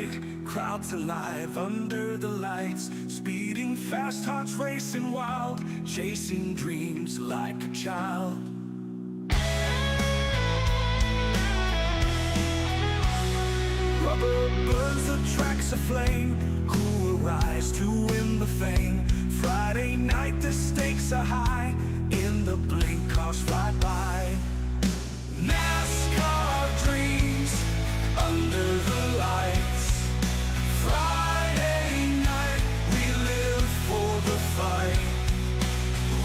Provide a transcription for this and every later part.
night, crowds alive under the lights, speeding fast, hearts racing wild, chasing dreams like a child. Rubber burns, the tracks aflame. Who will rise to win the fame? Friday night, the stakes are high. In the blink, cars fly by. NASCAR dreams under the lights. Friday night, we live for the fight.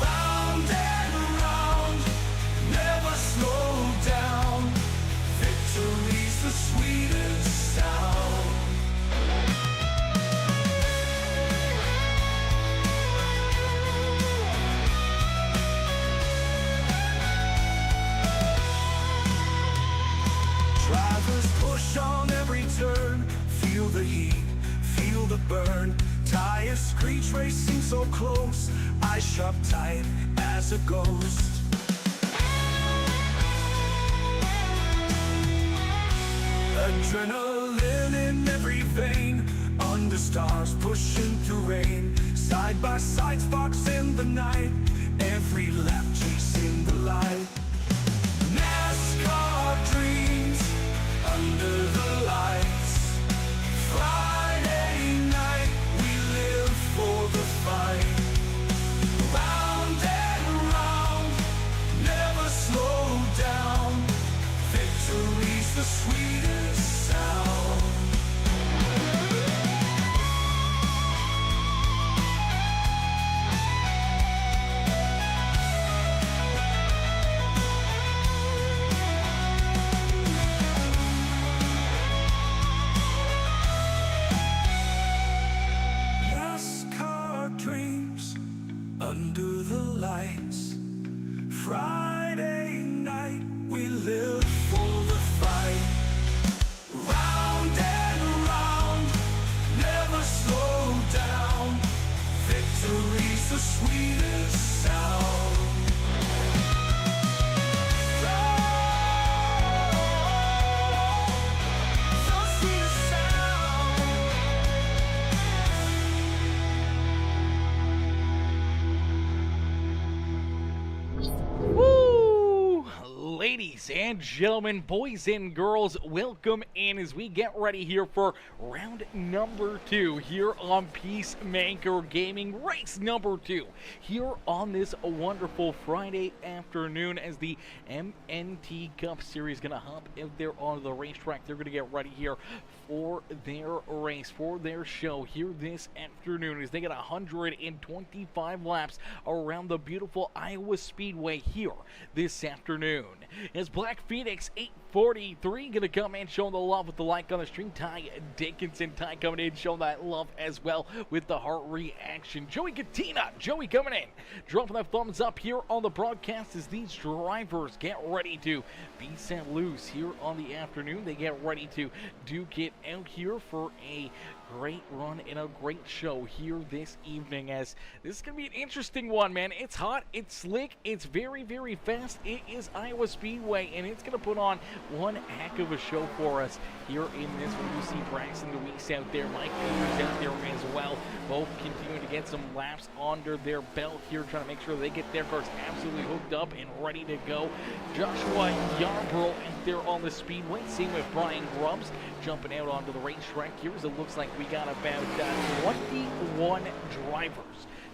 Round and round, never slow down. Victory's the sweetest sound. Drivers push on every turn, feel the heat, feel the burn. Tires screech, racing so close, eyes sharp tight as a ghost. Adrenaline in every vein, under stars pushing through rain. Side by side, sparks in the night, every lap chasing the light. NASCAR dreams under the lights. Friday night, we live for the fight. Round and round, never slow down. Victory's the sweetest sound. Under the lights. Friday night, we live for the fight. Round and round, never slow down. Victory's the sweetest sound. Ladies and gentlemen, boys and girls, welcome in as we get ready here for round number 2 here on Peacemaker Gaming, race number 2 here on this wonderful Friday afternoon as the MNT Cup Series is going to hop out there onto the racetrack. They're going to get ready here for their race, for their show here this afternoon as they get 125 laps around the beautiful Iowa Speedway here this afternoon. As Black Phoenix 843 gonna come in showing the love with the like on the stream. Ty Dickinson, Ty coming in showing that love as well with the heart reaction. Joey Katina, Joey coming in dropping that thumbs up here on the broadcast as these drivers get ready to be set loose here on the afternoon. They get ready to duke it out here for a great run and a great show here this evening, as this is going to be an interesting one, man. It's hot, it's slick, it's very, very fast. It is Iowa Speedway, and it's going to put on one heck of a show for us here in this one. You see Braxton Deweese out there, Mike Peters out there as well, both continuing to get some laps under their belt here, trying to make sure they get their cars absolutely hooked up and ready to go. Joshua Yarborough out there on the speedway, same with Brian Grubbs jumping out onto the racetrack here, as it looks like we got about 21 drivers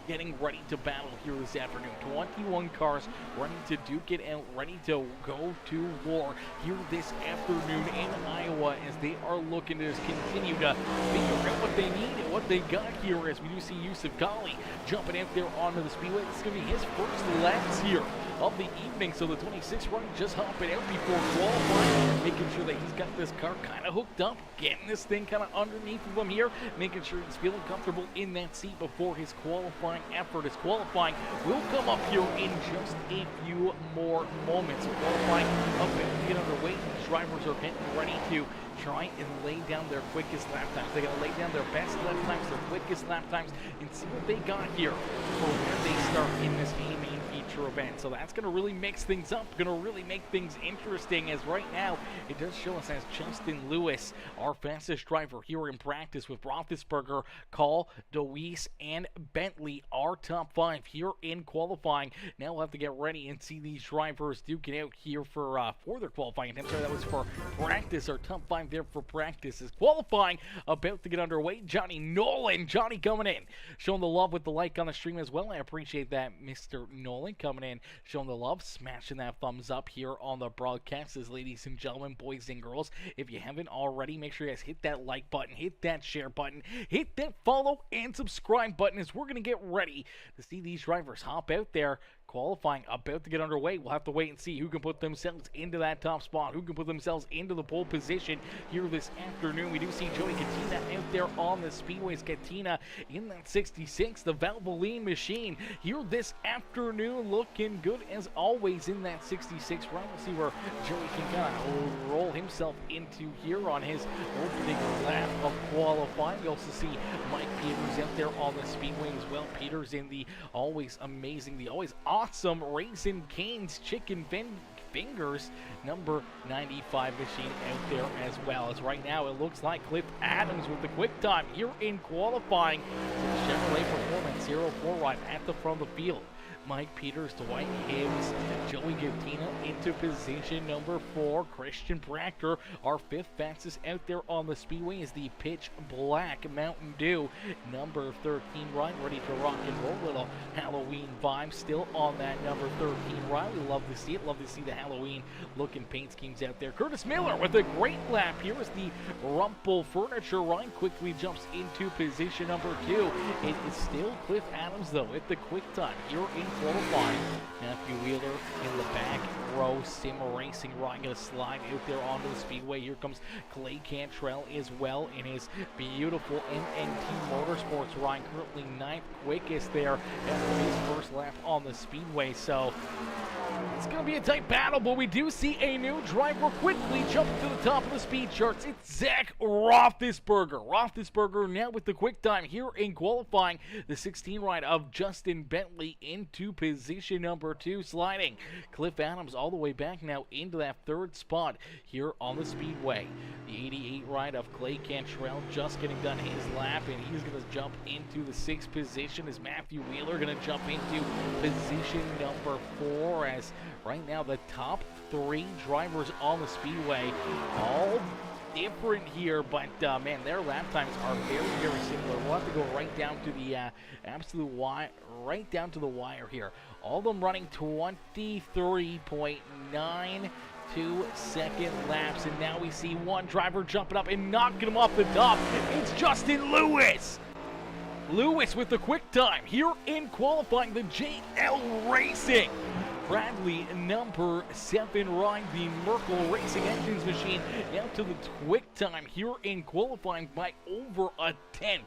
getting ready to battle here this afternoon. 21 cars ready to duke it out, ready to go to war here this afternoon in Iowa, as they are looking to just continue to figure out what they need and what they got here, as we do see Yusuf Ghali jumping out there onto the speedway. This is going to be his first laps here of the evening, so the 26 run just hopping out before qualifying, making sure that he's got this car kind of hooked up, getting this thing kind of underneath of him here, making sure he's feeling comfortable in that seat before his qualifying effort. His qualifying will come up here in just a few more moments. Qualifying up and get underway. These drivers are getting ready to try and lay down their quickest lap times. They're going to lay down their best lap times, their quickest lap times, and see what they got here for where they start in this main feature event. So that's going to really mix things up, going to really make things interesting, as right now it does show us as Justin Lewis, our fastest driver here in practice, with Roethlisberger, Call, DeWeese, and Bentley, our top 5 here in qualifying. Now we'll have to get ready and see these drivers duke it out here for their qualifying. I'm sorry, that was for practice. Our top 5 there for practice is qualifying about to get underway. Johnny Nolan, Johnny coming in, showing the love with the like on the stream as well. I appreciate that, Mr. Nolan, coming in, showing the love, smashing that thumbs up here on the broadcast. As ladies and gentlemen, boys and girls, if you haven't already, make sure you guys hit that like button, hit that share button, hit that follow and subscribe button, as we're going to get ready to see these drivers hop out there. Qualifying about to get underway. We'll have to wait and see who can put themselves into that top spot, who can put themselves into the pole position here this afternoon. We do see Joey Katina out there on the speedways. Katina in that 66, the Valvoline machine here this afternoon, looking good as always in that 66 round. We'll see where Joey can kind of roll himself into here on his opening lap of qualifying. We also see Mike Peters out there on the speedway as well. Peters in the always amazing, the always awesome Raising Cane's Chicken Fingers number 95 machine out there as well. As right now it looks like Cliff Adams with the quick time here in qualifying. Chevrolet Performance 04 ride at the front of the field. Mike Peters, Dwight Hibbs, Joey Katina into position number 4. Christian Proctor, our 5th fastest out there on the speedway, is the Pitch Black Mountain Dew number 13 ride, ready to rock and roll. Little Halloween vibe still on that number 13 ride. We love to see it. Love to see the Halloween looking paint schemes out there. Curtis Miller with a great lap. Here is the Rumpel Furniture ride. Quickly jumps into position number 2. It is still Cliff Adams though at the quick time here in qualifying. Matthew Wheeler in the back row, Sim Racing ride, going to slide out there onto the speedway. Here comes Clay Cantrell as well in his beautiful MNT Motorsports ride, currently 9th quickest there after his first lap on the speedway. So it's going to be a tight battle, but we do see a new driver quickly jump to the top of the speed charts. It's Zach Roethlisberger. Roethlisberger now with the quick time here in qualifying. The 16 ride of Justin Bentley into position number 2, sliding Cliff Adams all the way back now into that 3rd spot here on the speedway. The 88 ride of Clay Cantrell just getting done his lap, and he's going to jump into the 6th position as Matthew Wheeler going to jump into position number 4, as right now the top 3 drivers on the speedway, all different here, but man, their lap times are very, very similar. We'll have to go right down to the absolute wire, right down to the wire here. All of them running 23.92-second laps, and now we see one driver jumping up and knocking him off the top. It's Justin Lewis. Lewis with the quick time here in qualifying. The JL Racing Bradley number 7 ride, the Merkel Racing Engines machine, down to the quick time here in qualifying by over a 1/10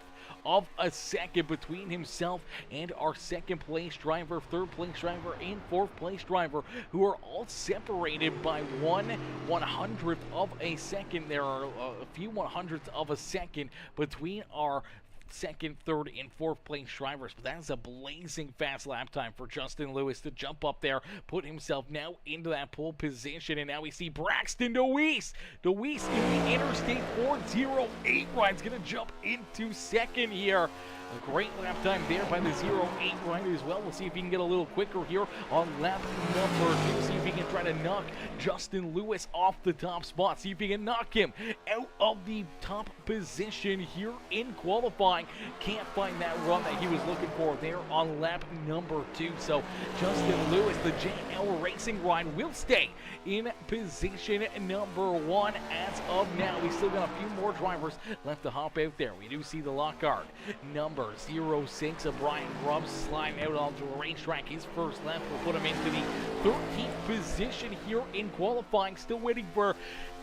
of a second between himself and our 2nd place driver, 3rd place driver, and 4th place driver, who are all separated by 1/100th of a second. There are a few 100ths of a second between our 2nd, 3rd, and 4th place drivers, but that is a blazing fast lap time for Justin Lewis to jump up there, put himself now into that pole position, and now we see Braxton DeWeese. DeWeese in the Interstate 408 ride is going to jump into 2nd here. A great lap time there by the 08 rider as well. We'll see if he can get a little quicker here on lap number 2. See if he can try to knock Justin Lewis off the top spot. See if he can knock him out of the top position here in qualifying. Can't find that run that he was looking for there on lap number 2. So Justin Lewis, the JL Racing ride, will stay in position number 1 as of now. We still got a few more drivers left to hop out there. We do see the Lockhart number 06 of Brian Grubbs sliding out onto a racetrack. His first lap will put him into the 13th position here in qualifying. Still waiting for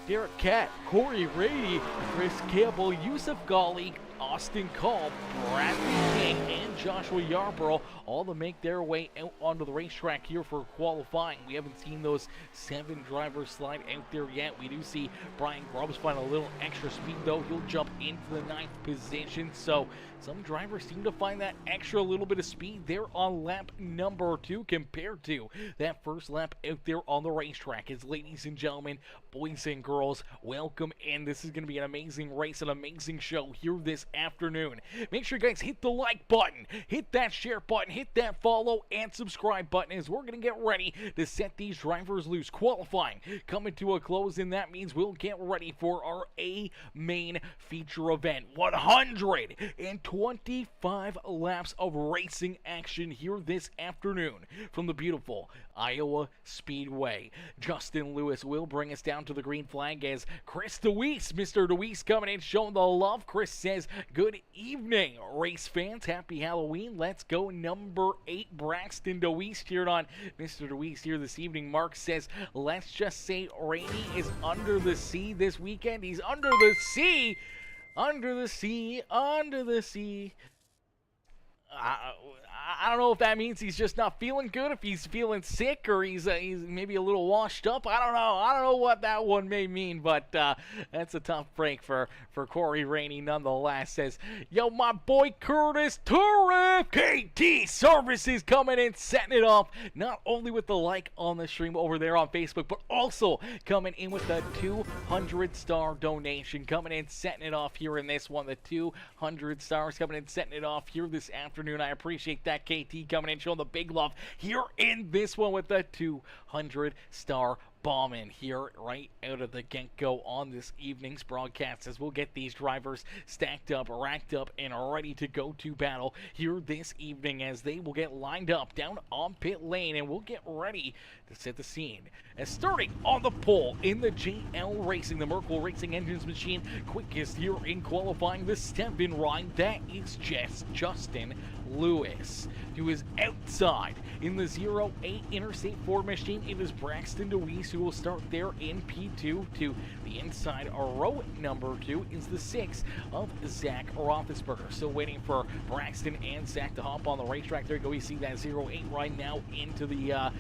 Derek Catt, Corey Rady, Chris Campbell, Yusuf Ghali, Austin Call, Bradley King, and Joshua Yarborough all to make their way out onto the racetrack here for qualifying. We haven't seen those 7 drivers slide out there yet. We do see Brian Grubbs find a little extra speed, though. He'll jump into the 9th position, so some drivers seem to find that extra little bit of speed there on lap number 2 compared to that first lap out there on the racetrack. As ladies and gentlemen, boys and girls, welcome in. This is going to be an amazing race, an amazing show here this afternoon. Make sure you guys hit the like button, hit that share button, hit that follow and subscribe button, as we're going to get ready to set these drivers loose. Qualifying coming to a close, and that means we'll get ready for our main feature event. 125 laps of racing action here this afternoon from the beautiful Iowa Speedway. Justin Lewis will bring us down to the green flag as Chris DeWeese, Mr. DeWeese, coming in showing the love. Chris says, good evening, race fans. Happy Halloween. Let's go. Number 8, Braxton DeWeese cheered on Mr. DeWeese here this evening. Mark says, let's just say Rainey is under the sea this weekend. He's under the sea. Under the sea. Under the sea. I don't know if that means he's just not feeling good, if he's feeling sick, or he's maybe a little washed up. I don't know what that one may mean, but that's a tough break for Corey Rainey nonetheless. Says, yo, my boy Curtis Turriff, KT Services coming in, setting it off, not only with the like on the stream over there on Facebook, but also coming in with the 200-star donation, coming in, setting it off here in this one. The 200 stars coming in, setting it off here this afternoon. I appreciate that, KT, coming in, showing the big love here in this one with the 200-star bomb in here right out of the get-go on this evening's broadcast, as we'll get these drivers stacked up, racked up, and ready to go to battle here this evening, as they will get lined up down on pit lane, and we'll get ready to set the scene. As starting on the pole in the JL Racing, the Merkle Racing Engines machine, quickest here in qualifying, the step-in ride, that is Justin Lewis. To his outside in the 08 Interstate Ford machine, it is Braxton DeWeese who will start there in P2. To the inside, row number 2 is the 6 of Zach Roethlisberger. Still waiting for Braxton and Zach to hop on the racetrack. There you go. We see that 08 right now into the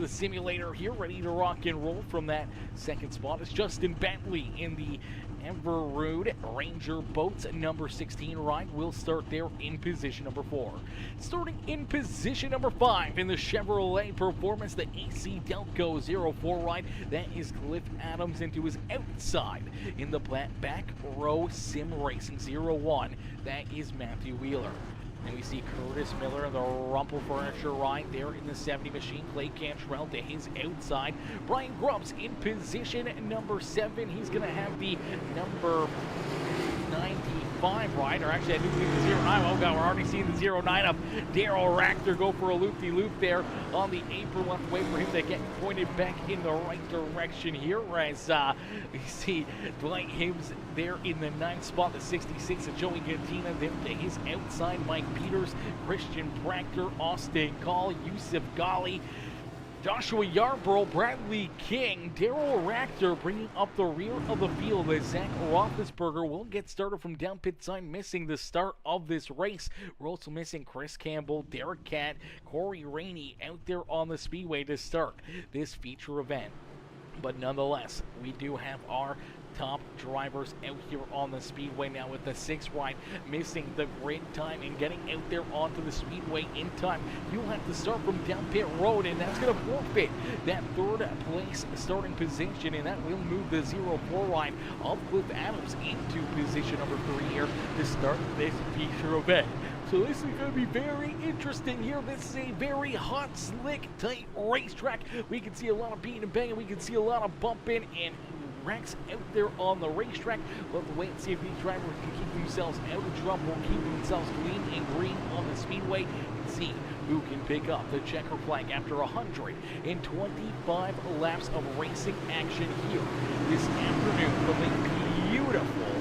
simulator here, ready to rock and roll from that second spot. It's Justin Bentley in the Everrood Ranger Boats number 16 ride. Will start there in position number 4. Starting in position number 5 in the Chevrolet Performance, the AC Delco 04 ride, that is Cliff Adams. Into his outside in the back row Sim Racing 01, that is Matthew Wheeler. And we see Curtis Miller in the Rumpel Furniture ride there in the 70 machine. Clay Cantrell to his outside. Brian Grubbs in position number 7. He's going to have the number 95 ride, or actually I do believe the 09. Oh god, we're already seeing the 09 of Daryl Rachter go for a loop-de-loop there on the apron. We'll have to wait for him to get pointed back in the right direction here, as we see Dwight Hibbs there in the 9th spot, the 66 of Joey Cantina there to his outside. Mike Peters, Christian Proctor, Austin Call, Yusuf Ghali, Joshua Yarborough, Bradley King, Daryl Rachter bringing up the rear of the field, as Zach Roethlisberger will get started from down pit side, missing the start of this race. We're also missing Chris Campbell, Derek Catt, Corey Rainey out there on the speedway to start this feature event. But nonetheless, we do have our top drivers out here on the speedway now, with the 6th ride missing the grid time and getting out there onto the speedway in time. You'll have to start from down pit road, and that's going to forfeit that 3rd place starting position, and that will move the 04 ride of Cliff Adams into position number 3 here to start this feature event. So this is going to be very interesting here. This is a very hot, slick, tight racetrack. We can see a lot of beating and banging. We can see a lot of bumping and wrecks out there on the racetrack. We'll have to wait and see if these drivers can keep themselves out of trouble, keep themselves clean and green on the speedway, and see who can pick up the checker flag after 125 laps of racing action here this afternoon from the beautiful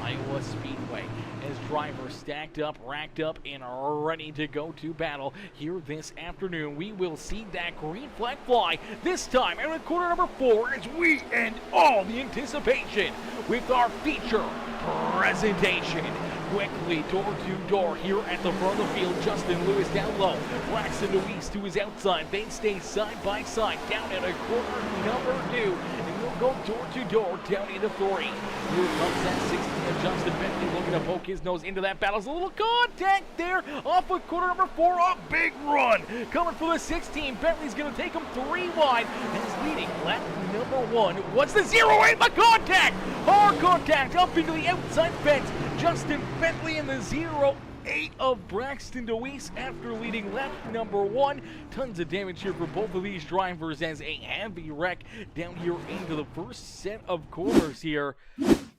Iowa Speedway, as drivers stacked up, racked up, and are ready to go to battle here this afternoon. We will see that green flag fly this time out of corner number 4 as we end all the anticipation with our feature presentation. quickly, door to door here at the front of the field. Justin Lewis down low, Braxton Deweese to his outside. They stay side by side down at a corner number 2, and we'll go door to door down into 3. Here comes that 16 of Justin Bentley looking to poke his nose into that battle. There's a little contact there off of corner number 4. A big run coming for the 16. Bentley's going to take him 3 wide and is leading lap number 1. What's the 0-8? The contact! Hard contact up into the outside fence. Justin Bentley in the 0-8 of Braxton Deweese after leading lap number 1. Tons of damage here for both of these drivers as a heavy wreck down here into the first set of corners here.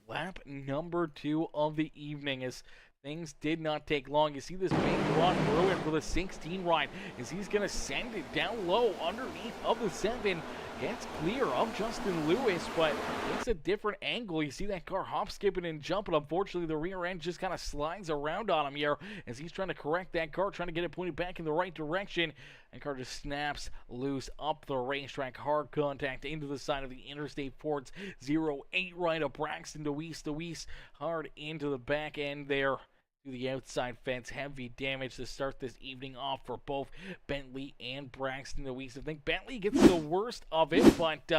Lap number 2 of the evening as things did not take long. You see this big run ruin for the 16 ride as he's going to send it down low underneath of the 7. Gets clear of Justin Lewis, but it's a different angle. You see that car hop, skipping, and jumping. Unfortunately, the rear end just kind of slides around on him here as he's trying to correct that car, trying to get it pointed back in the right direction. That car just snaps loose up the racetrack. Hard contact into the side of the Interstate Ford's 0-8 right of Braxton Deweese. Deweese hard into the back end there to the outside fence. Heavy damage to start this evening off for both Bentley and Braxton Deweese. I think Bentley gets the worst of it, but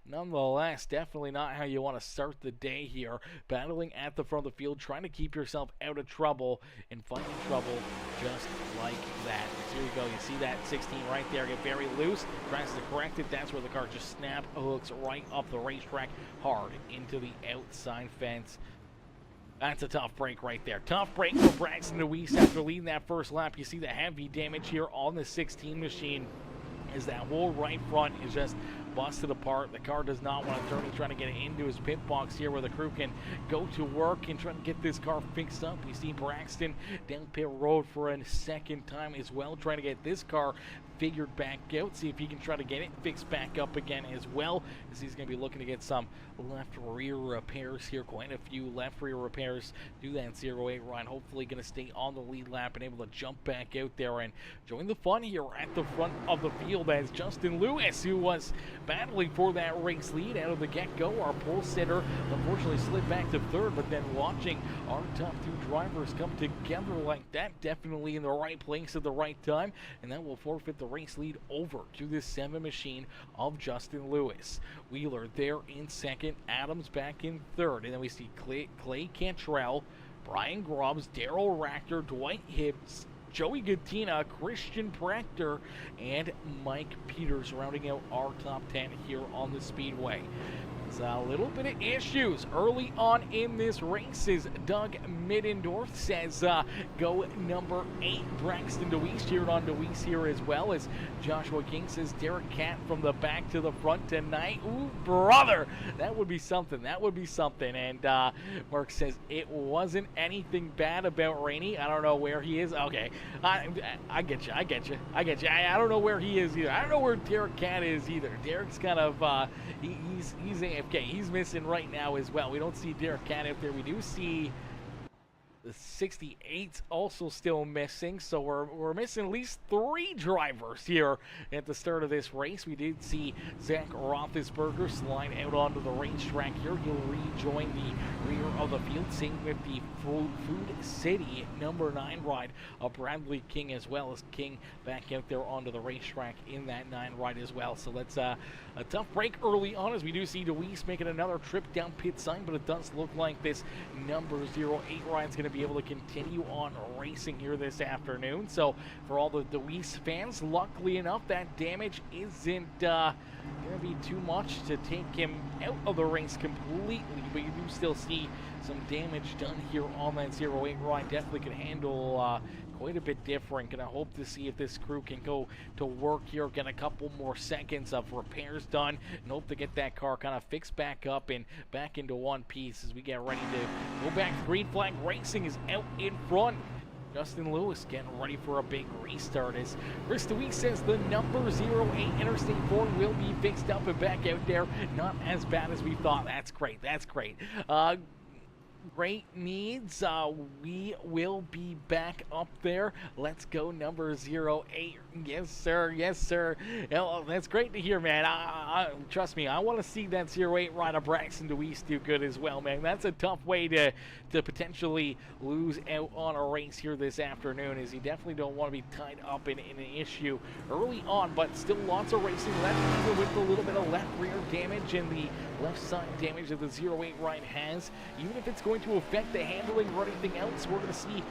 nonetheless, definitely not how you want to start the day here. Battling at the front of the field, trying to keep yourself out of trouble and finding trouble just like that. So here you go. You see that 16 right there get very loose. Tries to correct it. That's where the car just snap hooks right off the racetrack hard into the outside fence. That's a tough break right there. Tough break for Braxton Deweese after leading that first lap. You see the heavy damage here on the 16 machine as that whole right front is just busted apart. The car does not want to turn. He's trying to get it into his pit box here where the crew can go to work and try to get this car fixed up. We see Braxton down pit road for a second time as well, trying to get this car figured back out, see if he can try to get it fixed back up again as well, as he's going to be looking to get some left rear repairs here. Quite a few left rear repairs. Do that 0-8 run. Hopefully going to stay on the lead lap and able to jump back out there and join the fun here at the front of the field as Justin Lewis, who was battling for that race lead out of the get-go. Our pole sitter unfortunately slid back to 3rd, but then watching our top 2 drivers come together like that, definitely in the right place at the right time, and that will forfeit the race lead over to this 7 machine of Justin Lewis. Wheeler there in 2nd, Adams back in 3rd, and then we see Clay Cantrell, Brian Grubbs, Daryl Rachter, Dwight Hibbs, Joey Gattina, Christian Proctor, and Mike Peters rounding out our top 10 here on the Speedway. A little bit of issues early on in this race as Doug Middendorf says go number 8 Braxton Deweese. Cheered on Deweese here as well as Joshua King says Derek Catt from the back to the front tonight. Ooh, brother, that would be something. That would be something. And Mark says it wasn't anything bad about Rainey. I don't know where he is. Okay, I get you. I get you. I get you. I don't know where he is either. I don't know where Derek Catt is either. Derek's kind of he's AFK. He's missing right now as well. We don't see Derek Catt out there. We do see the 68's also still missing, so we're missing at least 3 drivers here at the start of this race. We did see Zach Roethlisberger slide out onto the racetrack here. He'll rejoin the rear of the field. Same with the Food City number 9 ride of Bradley King, as well as King back out there onto the racetrack in that 9 ride as well. So that's a tough break early on as we do see Deweese making another trip down pit sign, but it does look like this number 08 ride is going to be able to continue on racing here this afternoon. So for all the Deweese fans, luckily enough, that damage isn't going to be too much to take him out of the race completely, but you do still see some damage done here on that 08 ride. Definitely can handle quite a bit different. Gonna hope to see if this crew can go to work here, get a couple more seconds of repairs done, and hope to get that car kind of fixed back up and back into one piece as we get ready to go back. Green flag racing is out in front. Justin Lewis getting ready for a big restart as Chris Deweese says the number 08 Interstate 4 will be fixed up and back out there. Not as bad as we thought. That's great. That's great. great needs. We will be back up there. Let's go, number 08. Yes, sir. Yes, sir. Well, that's great to hear, man. Trust me, I want to see that 08 rider Braxton DeWeese do good as well, man. That's a tough way to potentially lose out on a race here this afternoon, as you definitely don't want to be tied up in an issue early on, but still lots of racing left, even with a little bit of left rear damage and the left side damage that the 08 ride has. Even if it's going to affect the handling or anything else, we're going to see,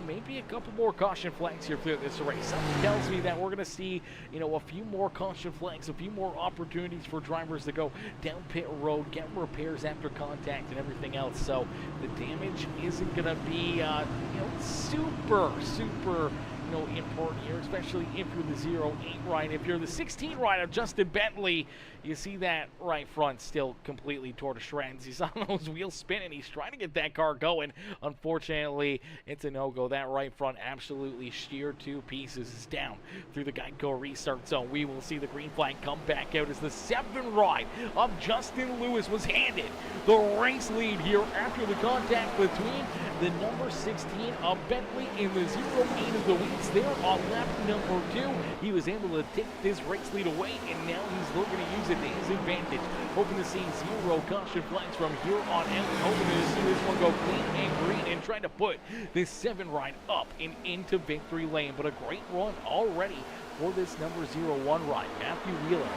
maybe a couple more caution flags here throughout this race. Something tells me that we're going to see, a few more caution flags, a few more opportunities for drivers to go down pit road, get repairs after contact and everything else. So the damage isn't going to be, super important here, especially if you're the 08 ride. If you're the 16 rider, Justin Bentley, you see that right front still completely tore to shreds. He's on those wheels spinning. He's trying to get that car going. Unfortunately, it's a no-go. That right front absolutely sheared to pieces. Is down through the Geico restart zone. We will see the green flag come back out as the 7 ride of Justin Lewis was handed the race lead here after the contact between the number 16 of Bentley and the 08 of the Weeks there on lap number 2. He was able to take this race lead away, and now he's looking to use it to his advantage. Hoping to see 0 caution flags from here on out. Hoping to see this one go clean and green and trying to put this 7 ride up and into victory lane. But a great run already for this number 01 ride. Matthew Wheeler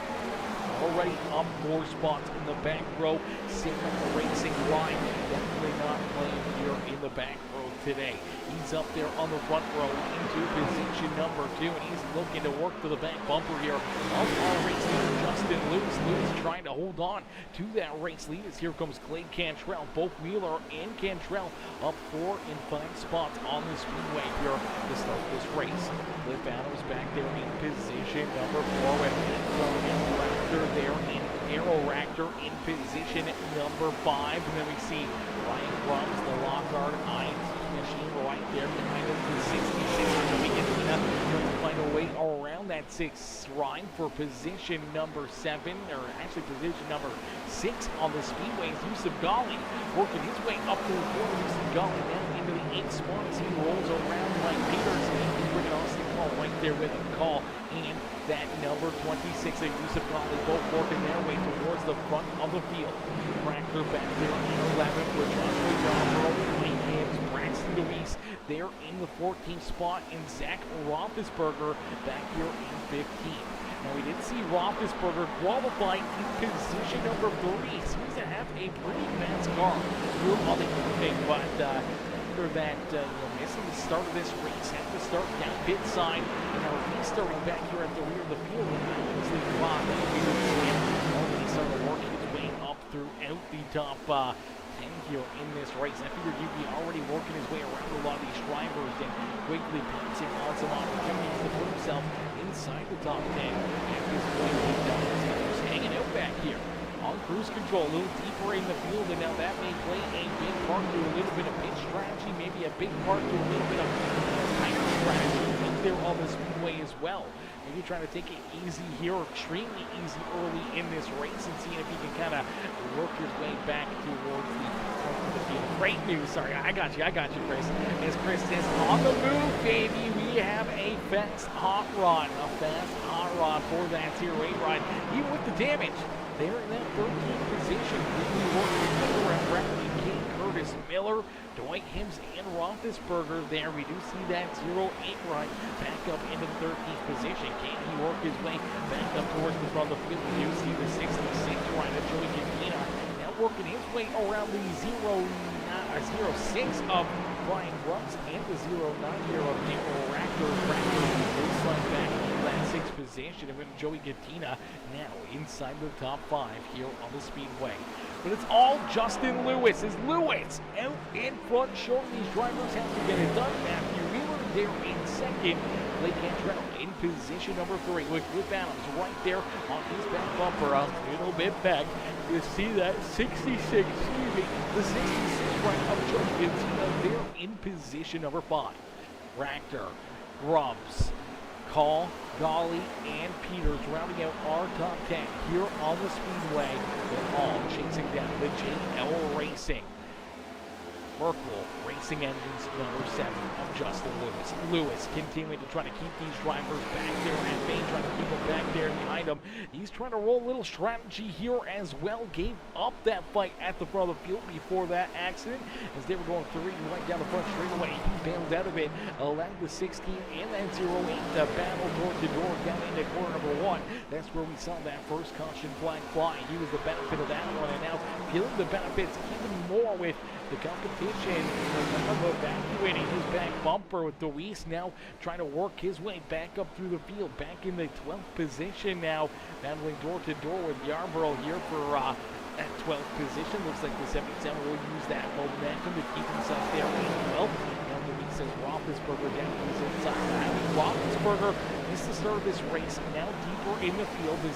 already up 4 spots in the back row. Same racing line. Definitely not playing here in the back row today. He's up there on the front row into position number 2, and he's looking to work to the back bumper here. All race leader Justin Lewis. Lewis trying to hold on to that race lead as here comes Clay Cantrell. Both Wheeler and Cantrell up 4 and 5 spots on the speedway here to start this race. Cliff Adams back there in position number 4 with Raptor there in Arrow Raptor in position number 5. And then we see Ryan Grubbs, the Lockhart INT machine right there behind him for 66. And we get to find a way around that 6 ride for position number 7, or actually position number 6 on the speedways. Yusuf Ghali working his way up to the corner. Yusuf Ghali now into the 8 spots. He rolls around like Peters. He's bringing Austin Call right there with him. Call and that number 26 of Yusuf Ghali, both working their way towards the front of the field. Tractor back there in 11 with Joshua Yarborough, Wayne Gibbs, Braxton DeWeese there in the 14th spot, and Zach Roethlisberger back here in 15. Now we did see Roethlisberger qualify in position number 3. Seems to have a pretty fast car here on the thing, but after that missing the start of this race, had to start down pit side, and now restarting back here at the rear of the field, and obviously already started working his way up throughout the top 10 here in this race. I figured he'd be already working his way around a lot of these drivers and quickly pouncing on some opportunities to put himself inside the top 10. At this point, he's hanging out back here on cruise control, a little deeper in the field, and now that may play a big part to a little bit of pit strategy, maybe a big part to a little bit of tire strategy there on the speedway as well. Maybe trying to take it easy here, or extremely easy early in this race, and seeing if he can kind of work his way back towards the front of the field. Great news. Sorry, I got you, Chris. As Chris says, on the move, baby, we have a fast hot rod. A fast hot rod for that 08 ride. Even with the damage, they're in that 13th position. Really working around Bradley King, Curtis Miller, Dwight Hims, and Roethlisberger there. We do see that 08 ride back up into the 13th position. Can he work his way back up towards the front of the field? We do see the 66 ride of Joey Campina now working his way around the 06 of Brian Grubbs and the 09 here of Daniel Raptor. Will slide back into that 6th position, and with Joey Campina now inside the top 5 here on the speedway. But it's all Justin Lewis. Is Lewis out in front, showing these drivers how to get it done. Matthew Wheeler there in 2nd. Blake Cantrell in position number 3 with Cliff Adams right there on his back bumper, a little bit back. You see that 66, the 66 right of Joey Campina there in position number 5. Ractor, Grubbs, Call, Ghali, and Peters rounding out our top 10 here on the speedway. They're all chasing down the JL Racing Merkle Racing Engines number 7 of Justin Lewis. Lewis continuing to try to keep these drivers back there, and May trying to keep them back there behind him. He's trying to roll a little strategy here as well. Gave up that fight at the front of the field before that accident as they were going 3 right down the front straightaway. He bailed out of it, allowed the 16 and that 08 to battle door to door down into corner number 1. That's where we saw that first caution flag fly. He was the benefit of that one, and now feeling the benefits even more with the competition. Evacuating his back bumper with Deweese now trying to work his way back up through the field, back in the 12th position now, battling door to door with Yarborough here for at 12th position. Looks like the 77 will use that momentum to keep himself there in 12th. Now Deweese says Roethlisberger down to his inside. Roethlisberger missed the start of this race, now deeper in the field. The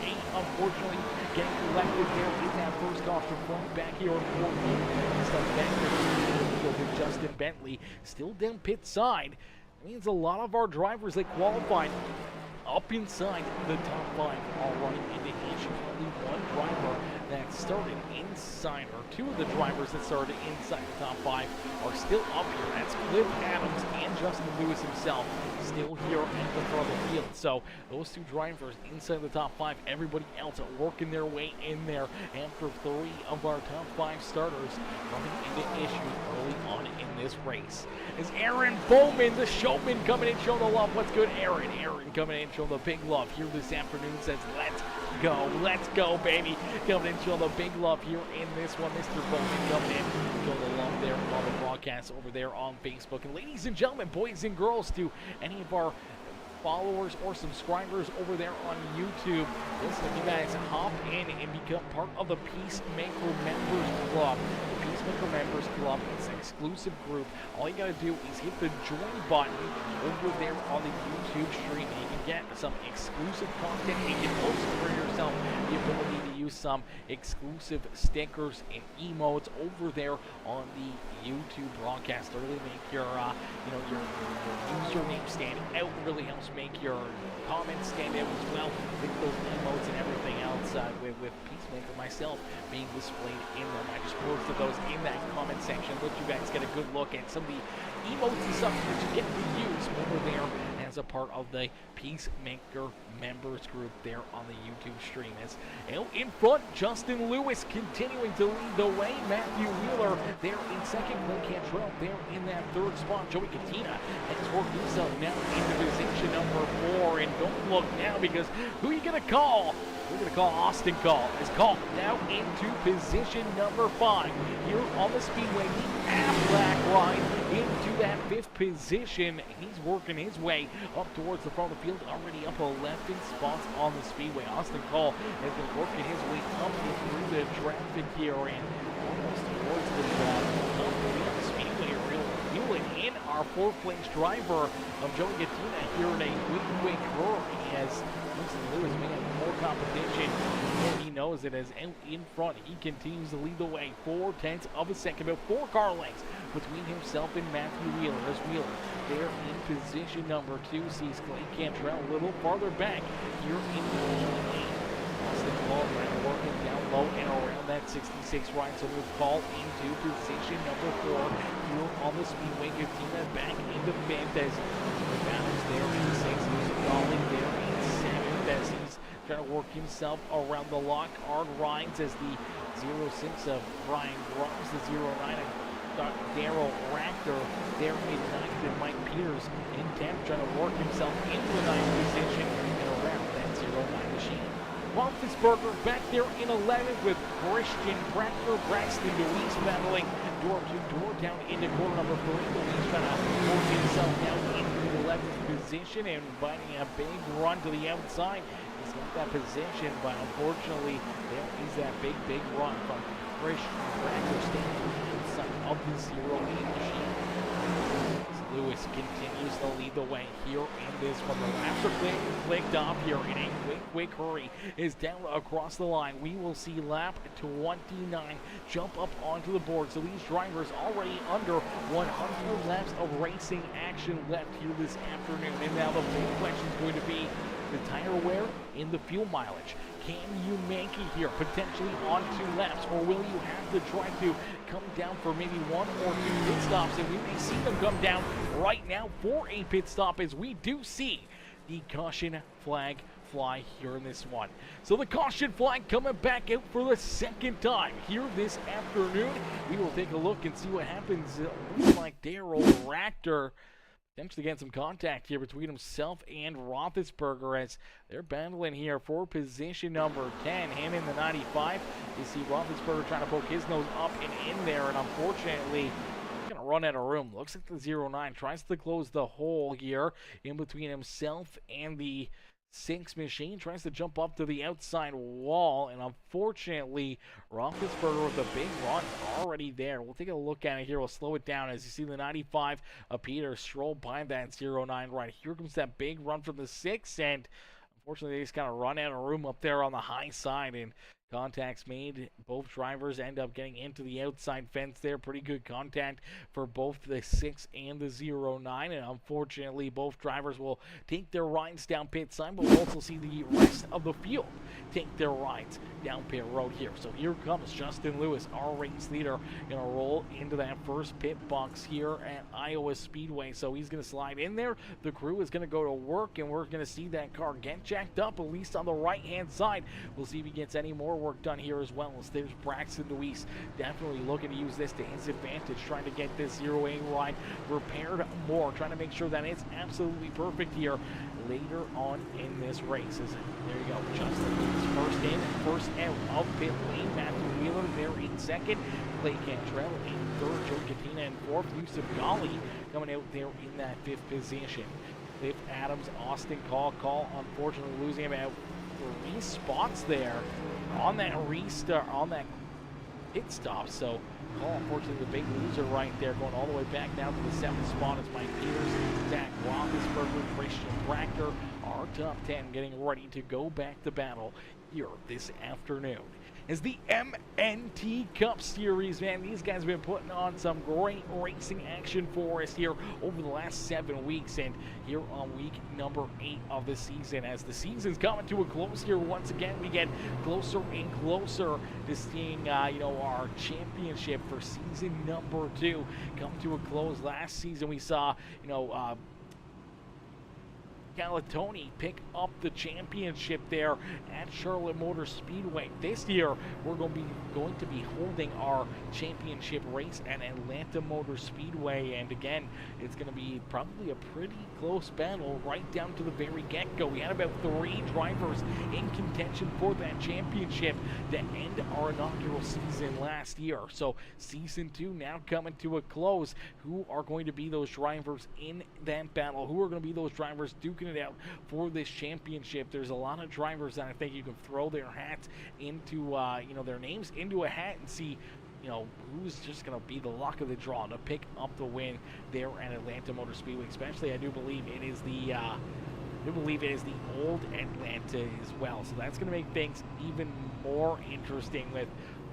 08 unfortunately getting collected there in that first caution flag back here on 14. Stuff back there in the field with Justin Bentley still down pit side. Means a lot of our drivers that qualified up inside the top 5 all running into issues. Only one driver that started inside, or 2 of the drivers that started inside the top 5 are still up here. That's Cliff Adams and Justin Lewis himself still here at the front of the field. So those 2 drivers inside the top 5, everybody else working their way in there. And for 3 of our top 5 starters running into issues early on in this race is Aaron Bowman, the showman, coming in showing the love. What's good, Aaron? Aaron coming in showing the big love here this afternoon. Says let's go, baby. Coming in showing the big love here in this one. Mr. Bowman coming in showing the love there on the broadcast over there on Facebook. And ladies and gentlemen, boys and girls, to any of our followers or subscribers over there on YouTube, listen, you guys hop in and become part of the Peacemaker Members Club. The Peacemaker Members Club is an exclusive group. All you gotta do is hit the join button over there on the YouTube stream, and you can get some exclusive content, and you can also for yourself the ability to use some exclusive stickers and emotes over there on the YouTube broadcast to really make your your username stand out. Really helps make your comments stand out as well with those emotes and everything else with Peacemaker myself being displayed in them. I just posted those in that comment section. Let you guys get a good look at some of the emotes and stuff that you get to use over there as a part of the Peacemaker members group there on the YouTube stream. As out in front, Justin Lewis continuing to lead the way. Matthew Wheeler there in second. Clay Cantrell there in that 3rd spot. Joey Katina has worked himself now into position number 4. And don't look now, because who are you going to call? We're going to call Austin Call. Is Call now into position number 5 here on the Speedway. The Aflac ride into that 5th position. He's working his way up towards the front of the field, already up 11 spots on the Speedway. Austin Call has been working his way up through the traffic here and almost towards the top of the Speedway. Reeling in our 4th place driver of Joey Katina here in a quick hurry as Lewis may have more competition than he knows it. As in front, he continues to lead the way. 4/10 of a second, about 4 car lengths between himself and Matthew Wheeler. As Wheeler there in position number 2 sees Clay Cantrell a little farther back here in position 8. Austin Call working down low and around that 66 right, so we'll call into position number 4 here on the Speedway. Katina back into 5th as the balance there in 6th. Calling there in 7th as he's trying to work himself around the lock-hard rides as the 06 of Brian Grimes, the 09 of Daryl Rachter there in 9th, and Mike Peters in 10th, trying to work himself into the 9th position and around that 09 machine. Roethlisberger back there in 11th with Christian Brackner. Braxton Deweese battling door to door down into corner number 3. Deweese trying to work himself down into the 11th position and finding a big run to the outside. He's got that position, but unfortunately there is that big run from Christian Brackner staying to the outside of the 08 machine. Lewis continues to lead the way here in this one. The laps are clicked off here in a quick hurry. Is down across the line. We will see lap 29 jump up onto the board. So these drivers already under 100 laps of racing action left here this afternoon. And now the big question is going to be the tire wear and the fuel mileage. Can you make it here, potentially on 2 laps, or will you have to try to come down for maybe 1 or 2 pit stops? And we may see them come down right now for a pit stop, as we do see the caution flag fly here in this one. So the caution flag coming back out for the 2nd time here this afternoon. We will take a look and see what happens. It looks like Darrell Ractor potentially getting some contact here between himself and Roethlisberger as they're battling here for position number 10. Him in the 95. You see Roethlisberger trying to poke his nose up and in there, and unfortunately gonna run out of room. Looks like the 09 tries to close the hole here in between himself and the 6 machine, tries to jump up to the outside wall, and unfortunately Roethlisberger with a big run already there. We'll take a look at it here. We'll slow it down as you see the 95 of Peter stroll by that 09 right. Here comes that big run from the 6, and unfortunately they just kind of run out of room up there on the high side, and contacts made. Both drivers end up getting into the outside fence there. Pretty good contact for both the 6 and the 09. And unfortunately, both drivers will take their rides down pit side, but we'll also see the rest of the field take their rides down pit road here. So here comes Justin Lewis, our race leader, going to roll into that first pit box here at Iowa Speedway. So he's going to slide in there. The crew is going to go to work, and we're going to see that car get jacked up, at least on the right-hand side. We'll see if he gets any more work done here as well. As there's Braxton Deweese definitely looking to use this to his advantage, trying to get this 0A ride repaired more, trying to make sure that it's absolutely perfect here later on in this race. There you go, Justin Lewis first in, first out of pit lane. Matthew Wheeler there in 2nd, Clay Cantrell in 3rd, Joe Katina in 4th, Yusuf Ghali coming out there in that 5th position. Cliff Adams, Austin Call unfortunately losing about 3 spots there on that restart, on that pit stop. So Call, unfortunately, the big loser right there, going all the way back down to the 7th spot. It's Mike Peters, Zach Roethlisberger, Christian Tractor, our top 10 getting ready to go back to battle here this afternoon. Is the MNT Cup Series, man. These guys have been putting on some great racing action for us here over the last 7 weeks, and here on week number 8 of the season. As the season's coming to a close here, once again, we get closer and closer to seeing, our championship for season number 2 come to a close. Last season, we saw, Galatoni pick up the championship there at Charlotte Motor Speedway. This year, we're going to be holding our championship race at Atlanta Motor Speedway, and again, it's going to be probably a pretty close battle right down to the very get-go. We had about 3 drivers in contention for that championship to end our inaugural season last year. So season 2 now coming to a close. Who are going to be those drivers in that battle? Who are going to be those drivers duking it out for this championship? There's a lot of drivers that I think you can throw their hats into, their names into a hat and see, who's just going to be the luck of the draw to pick up the win there at Atlanta Motor Speedway. Especially, I do believe it is the old Atlanta as well. So that's going to make things even more interesting with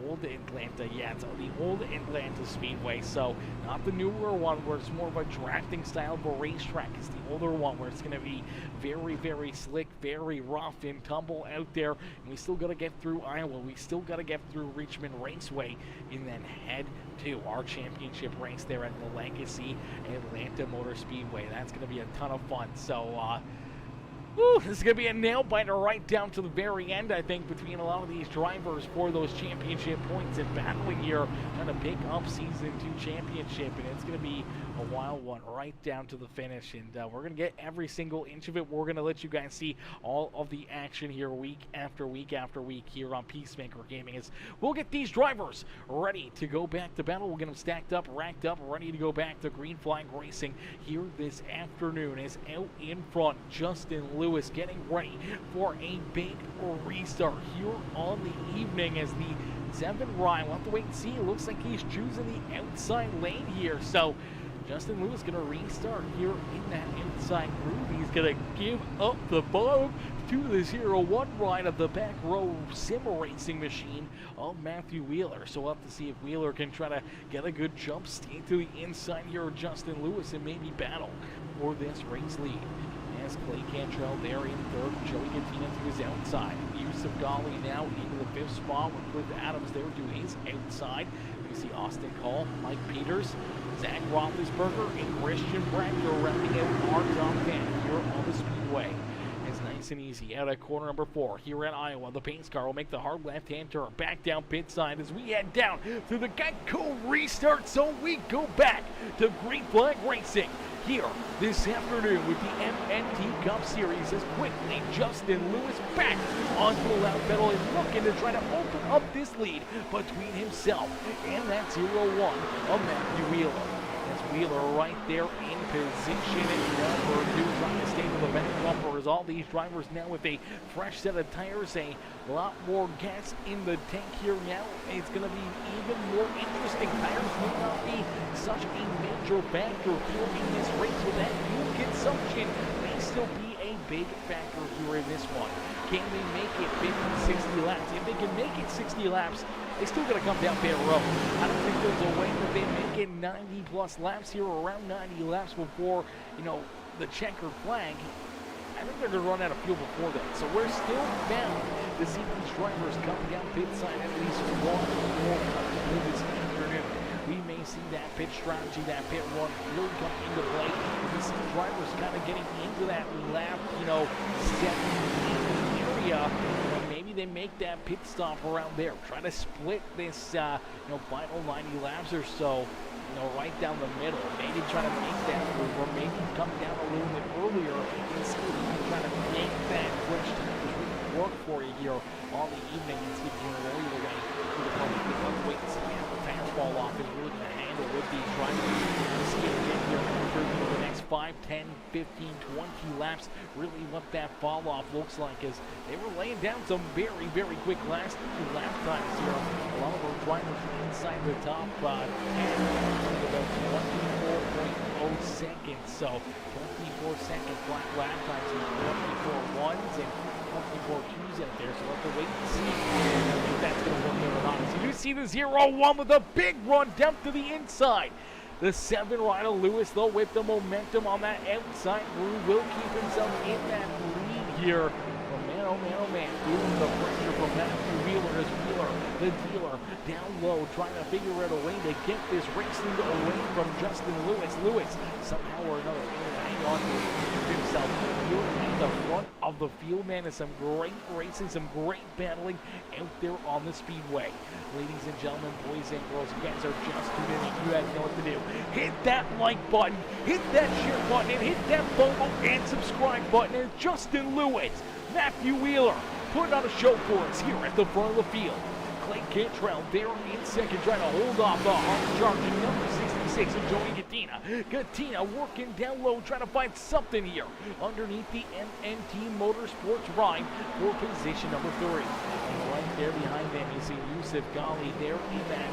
old Atlanta. Yeah, it's the old Atlanta Speedway, so not the newer one where it's more of a drafting style of a racetrack. It's the older one where it's going to be very, very slick, very rough and tumble out there. And we still got to get through Iowa. We still got to get through Richmond Raceway and then head to our championship race there at the Legacy Atlanta Motor Speedway. That's going to be a ton of fun. So, this is going to be a nail-biter right down to the very end, I think, between a lot of these drivers for those championship points and battling here, trying to pick up Season 2 championship, and it's going to be a wild one right down to the finish, and we're going to get every single inch of it. We're going to let you guys see all of the action here week after week after week here on Peacemaker Gaming. As we'll get these drivers ready to go back to battle. We'll get them stacked up, racked up, ready to go back to Green Flag Racing here this afternoon. As out in front, Justin Lewis getting ready for a big restart here on the evening as the 7 Ryan. We'll have to wait and see. It looks like he's choosing the outside lane here. So Justin Lewis going to restart here in that outside groove. He's going to give up the bottom to the 01 ride of the back row sim racing machine of Matthew Wheeler. So we'll have to see if Wheeler can try to get a good jump stay to the inside here of Justin Lewis and maybe battle for this race lead. as Clay Cantrell there in third. Joey Gattina to his outside. Yusuf Ghali now into the fifth spot with Cliff Adams there to his outside. You see Austin Call, Mike Peters, Zach Roethlisberger, and Christian Bragger rounding out our top 10 here on the Speedway. It's nice and easy out at corner number 4 here at Iowa. The paint car will make the hard left-hand turn back down pit side as we head down through the Geico restart. So we go back to Green Flag Racing here this afternoon with the MNT Cup Series as quickly Justin Lewis back onto the loud pedal and looking to try to open up this lead between himself and that 0-1 of Matthew Wheeler. Wheeler right there in position at number 2, trying to stay with the back bumper as all these drivers now with a fresh set of tires, a lot more gas in the tank here now. It's going to be even more interesting. Tires will not be such a major factor here in this race with that fuel consumption. May still be a big factor here in this one. Can they make it 50, 60 laps? If they can make it 60 laps, they still got to come down pit road. I don't think there's a way that they make it 90 plus laps here, or around 90 laps before, the checkered flag. I think they're going to run out of fuel before that. So we're still bound to see these drivers come down pit side at least one more time this afternoon. We may see that pit strategy, that pit run really come into play. We see drivers kind of getting into that lap, second area. Maybe they make that pit stop around there. Try to split this, final 90 laps or so, right down the middle. Maybe try to make that move, or maybe come down a little bit earlier and see if you can try to make that switch time work for you here on the evening and see if you can roll your way to the front. Let's wait and see if the tires fall off and really going to handle with these drivers. Let's see if again here for the next 5, 10, 15, 20 laps, really what that fall off looks like, as they were laying down some very, very quick last few lap times here. A lot of our drivers inside the top 10 with about 24.0 seconds. So 24-second flat lap times and 24 ones and 24 twos out there. So we'll have to wait and see if that's going to work out or not. So you see the 0-1 with a big run down to the inside. The 7 rider Lewis, though, with the momentum on that outside groove, will keep himself in that lead here. Oh man, feeling the pressure from Matthew Wheeler as Wheeler, the dealer, down low, trying to figure out a way to get this race lead away from Justin Lewis. Lewis, somehow or another, able to hang on to himself here in the front of the field, man, and some great racing, some great battling out there on the Speedway. Ladies and gentlemen, boys and girls, you guys are just tuning in. You guys know what to do. Hit that like button, hit that share button, and hit that follow and subscribe button. And Justin Lewis, Matthew Wheeler, putting on a show for us here at the front of the field. Clay Cantrell there in second, trying to hold off the hard charging number 66 of Joey Gattina. Gattina working down low, trying to find something here underneath the MNT Motorsports ride for position number 3. And right there behind them, you see Yusuf Ghali there in that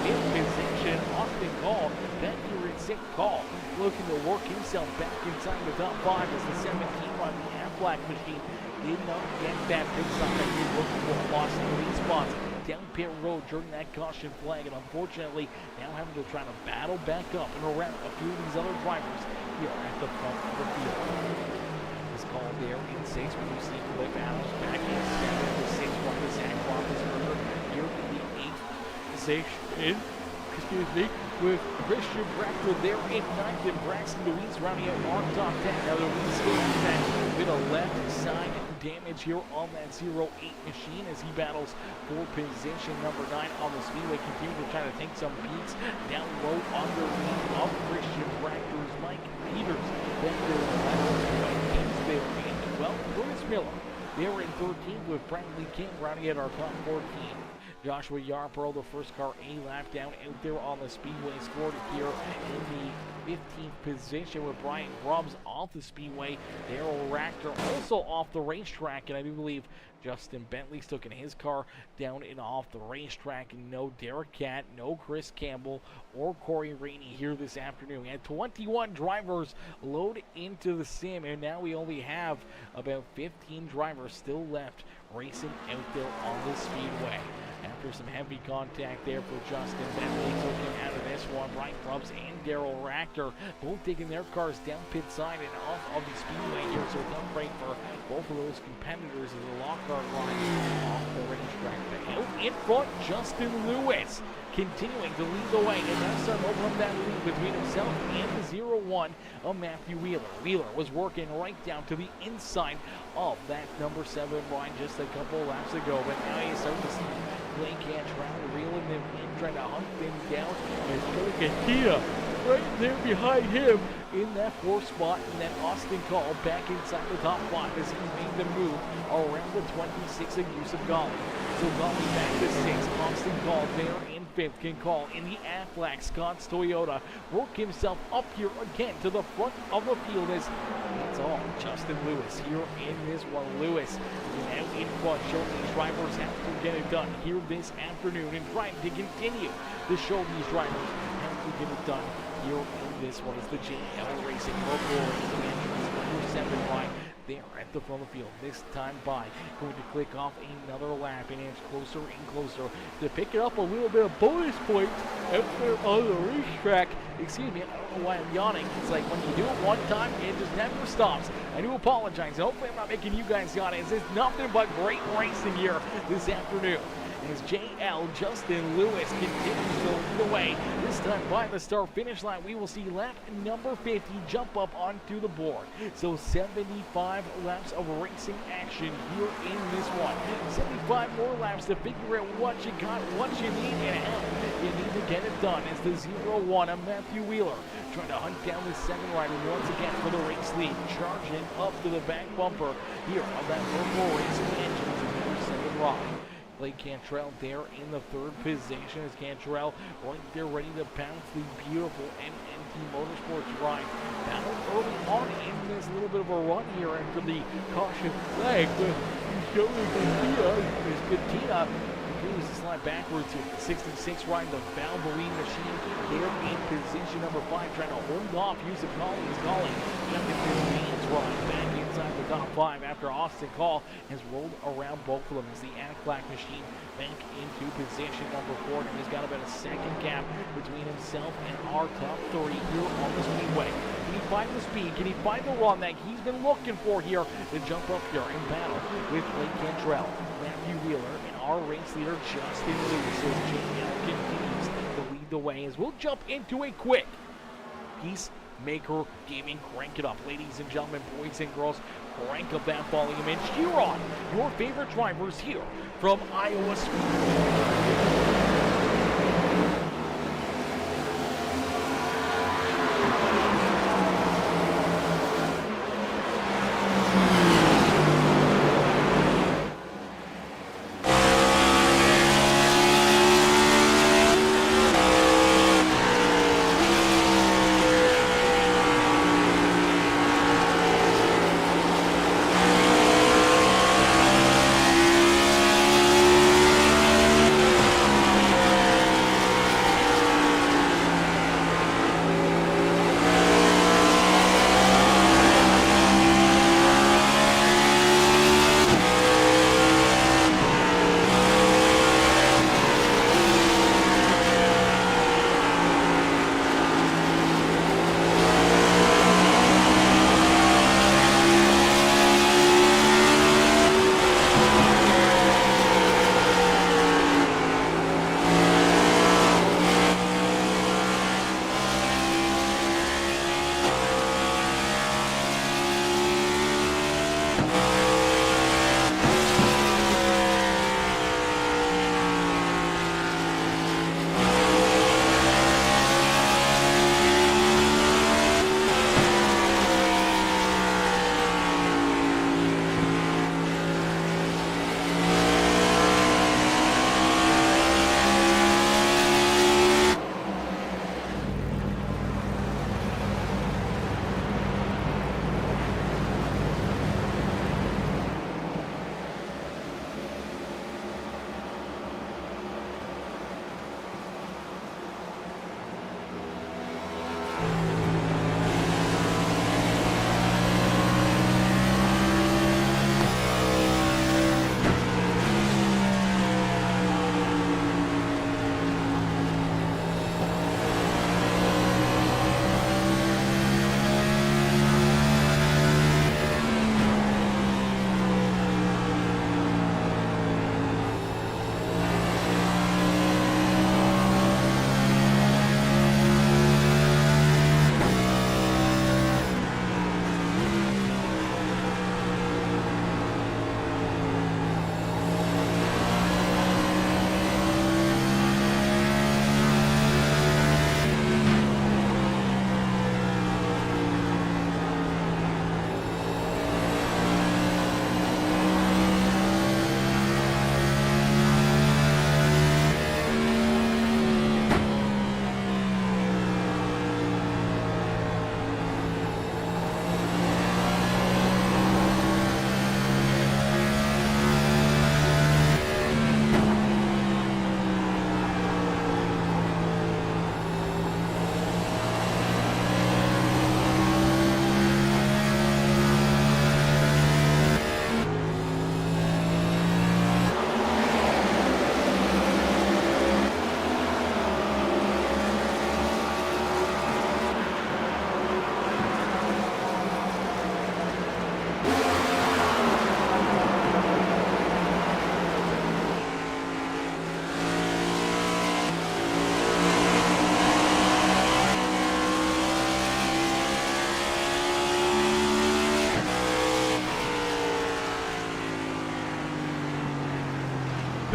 fifth position. Austin Call back here in sixth. Call looking to work himself back inside the top 5 as the 17 on the Aflac machine did not get that pit stop that he was looking for. Lost the lead spots down pit road during that caution flag, and unfortunately now having to try to battle back up and around a few of these other drivers here at the front of the field. This call there in 6 when you see Cliff Adams back in 7 to 6 one to Zach Roethlisberger here in the 8th position. With Christian Bragger there in 9th and Braxton Louise rounding out our top 10. Now Louise still has that bit of left side damage here on that 08 machine as he battles for position number 9 on the Speedway. Continue to try to take some peaks down low underneath of Christian Bragger's Mike Peters. Then there's White Kings there in 12th. Curtis Miller there in 13th with Bradley King rounding out our top 14. Joshua Yarborough, the first car a lap down out there on the Speedway, scored here in the 15th position with Brian Grubbs off the Speedway. Darrell Rachter also off the racetrack, and I do believe Justin Bentley's taking his car down and off the racetrack. And no Derek Catt, no Chris Campbell or Corey Rainey here this afternoon. We had 21 drivers load into the sim, and now we only have about 15 drivers still left racing out there on the Speedway. After some heavy contact there for Justin Bentley, took him out of this. this one. Brian Grubbs and Daryl Rachter both taking their cars down pit side and off of the speedway here, so it's not great for both of those competitors as the Lockhart line off the racetrack. But out in front, Justin Lewis continuing to lead the way, and that's starting to open up that lead between himself and the 0-1 of Matthew Wheeler. Wheeler was working right down to the inside of that number 7 line just a couple laps ago, but now he's starting to see Blake Cantrell reeling them in, trying to hunt them down. There's Katia right there behind him in that 4th spot, and then Austin Call back inside the top 5 as he made the move around the 26 of Yusuf Ghali. So Ghali back to 6, Austin Call there in 5th, can call in the Aflac Scott's Toyota, work himself up here again to the front of the field as it's all Justin Lewis here in this one. Lewis is out in front, showing these drivers have to get it done here this afternoon and trying to continue to show these drivers how to get it done here in this one. Is the JL Racing number 7 line there at the front of the field. This time by going to click off another lap and it's closer and closer to pick it up a little bit of bonus points out there on the racetrack. Excuse me, I don't know why I'm yawning. It's like when you do it one time, it just never stops. I do apologize. Hopefully I'm not making you guys yawn. It's nothing but great racing here this afternoon. As JL Justin Lewis continues to lead the way. This time by the start-finish line, we will see lap number 50 jump up onto the board. So 75 laps of racing action here in this one. 75 more laps to figure out what you got, what you need, and how you need to get it done. As the 0-1 of Matthew Wheeler trying to hunt down the 7 rider once again for the race lead, charging up to the back bumper here of that purple racing engine to number 7 ride. Blake Cantrell there in the 3rd position as Cantrell right there ready to pounce the beautiful MNT Motorsports ride. Battled early on in this little bit of a run here after the caution flag, but showing Katia continues to slide backwards here. The 66 riding the Valvoline machine there in position number 5, trying to hold off Yusuf Ghali's calling. His ride back inside the top 5 after Austin Call has rolled around both of them as the Aflac machine back into position number 4, and he's got about a second gap between himself and our top 3 here on the speedway. Can he find the speed? Can he find the run that he's been looking for here to jump up here in battle with Blake Cantrell, Matthew Wheeler, and our race leader Justin Lewis? So JL continues to lead the way as we'll jump into a quick Peacemaker Gaming Crank It Up. Ladies and gentlemen, boys and girls, crank up that volume and cheer on your favorite drivers here from Iowa Speedway.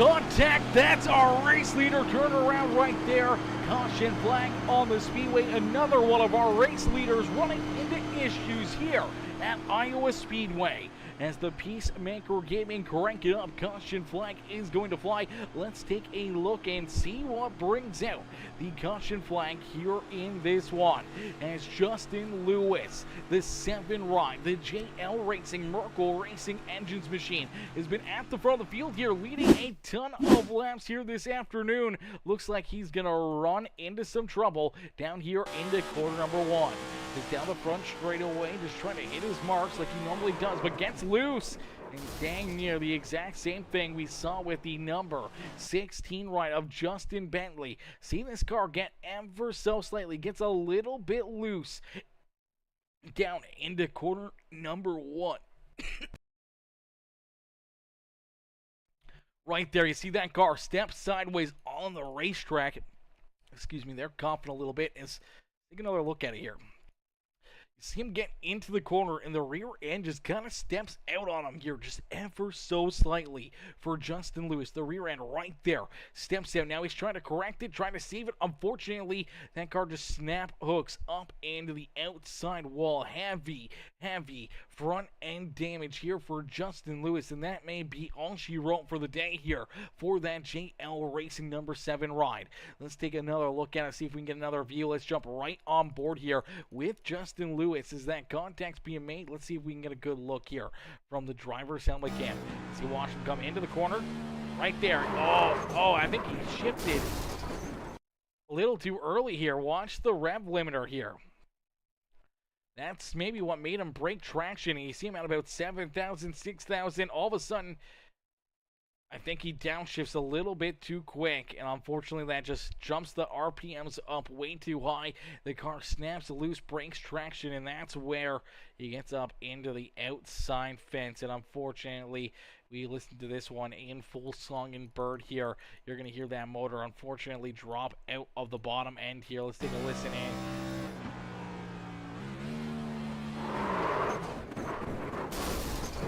contact. That's our race leader. Turn around right there. Caution flag on the speedway. Another one of our race leaders running into issues here at Iowa Speedway. As the Peacemaker Gaming crank it up, caution flag is going to fly. Let's take a look and see what brings out the caution flag here in this one. As Justin Lewis, the 7 ride, the JL Racing Merkle Racing Engines machine, has been at the front of the field here, leading a ton of laps here this afternoon. Looks like he's going to run into some trouble down here into corner number 1. He's down the front straight away, just trying to hit his marks like he normally does, but gets loose. And dang near the exact same thing we saw with the number 16 ride of Justin Bentley. See this car get ever so slightly, gets a little bit loose down into corner number 1. Right there, you see that car step sideways on the racetrack. Excuse me, they're coughing a little bit. Let's take another look at it here. See him get into the corner, and the rear end just kind of steps out on him here, just ever so slightly for Justin Lewis. The rear end right there steps out. Now he's trying to correct it, trying to save it. Unfortunately, that car just snap hooks up into the outside wall. Heavy front end damage here for Justin Lewis, and that may be all she wrote for the day here for that JL Racing number 7 ride. Let's take another look at it, see if we can get another view. Let's jump right on board here with Justin Lewis. Is that contact's being made? Let's see if we can get a good look here from the driver's helmet cam. See, watch him come into the corner right there. Oh, I think he shifted a little too early here. Watch the rev limiter here. That's maybe what made him break traction. You see him at about 7,000, 6,000. All of a sudden, I think he downshifts a little bit too quick, and unfortunately that just jumps the RPMs up way too high. The car snaps loose, breaks traction, and that's where he gets up into the outside fence. And unfortunately, we listen to this one in full song and bird here. You're going to hear that motor unfortunately drop out of the bottom end here. Let's take a listen in.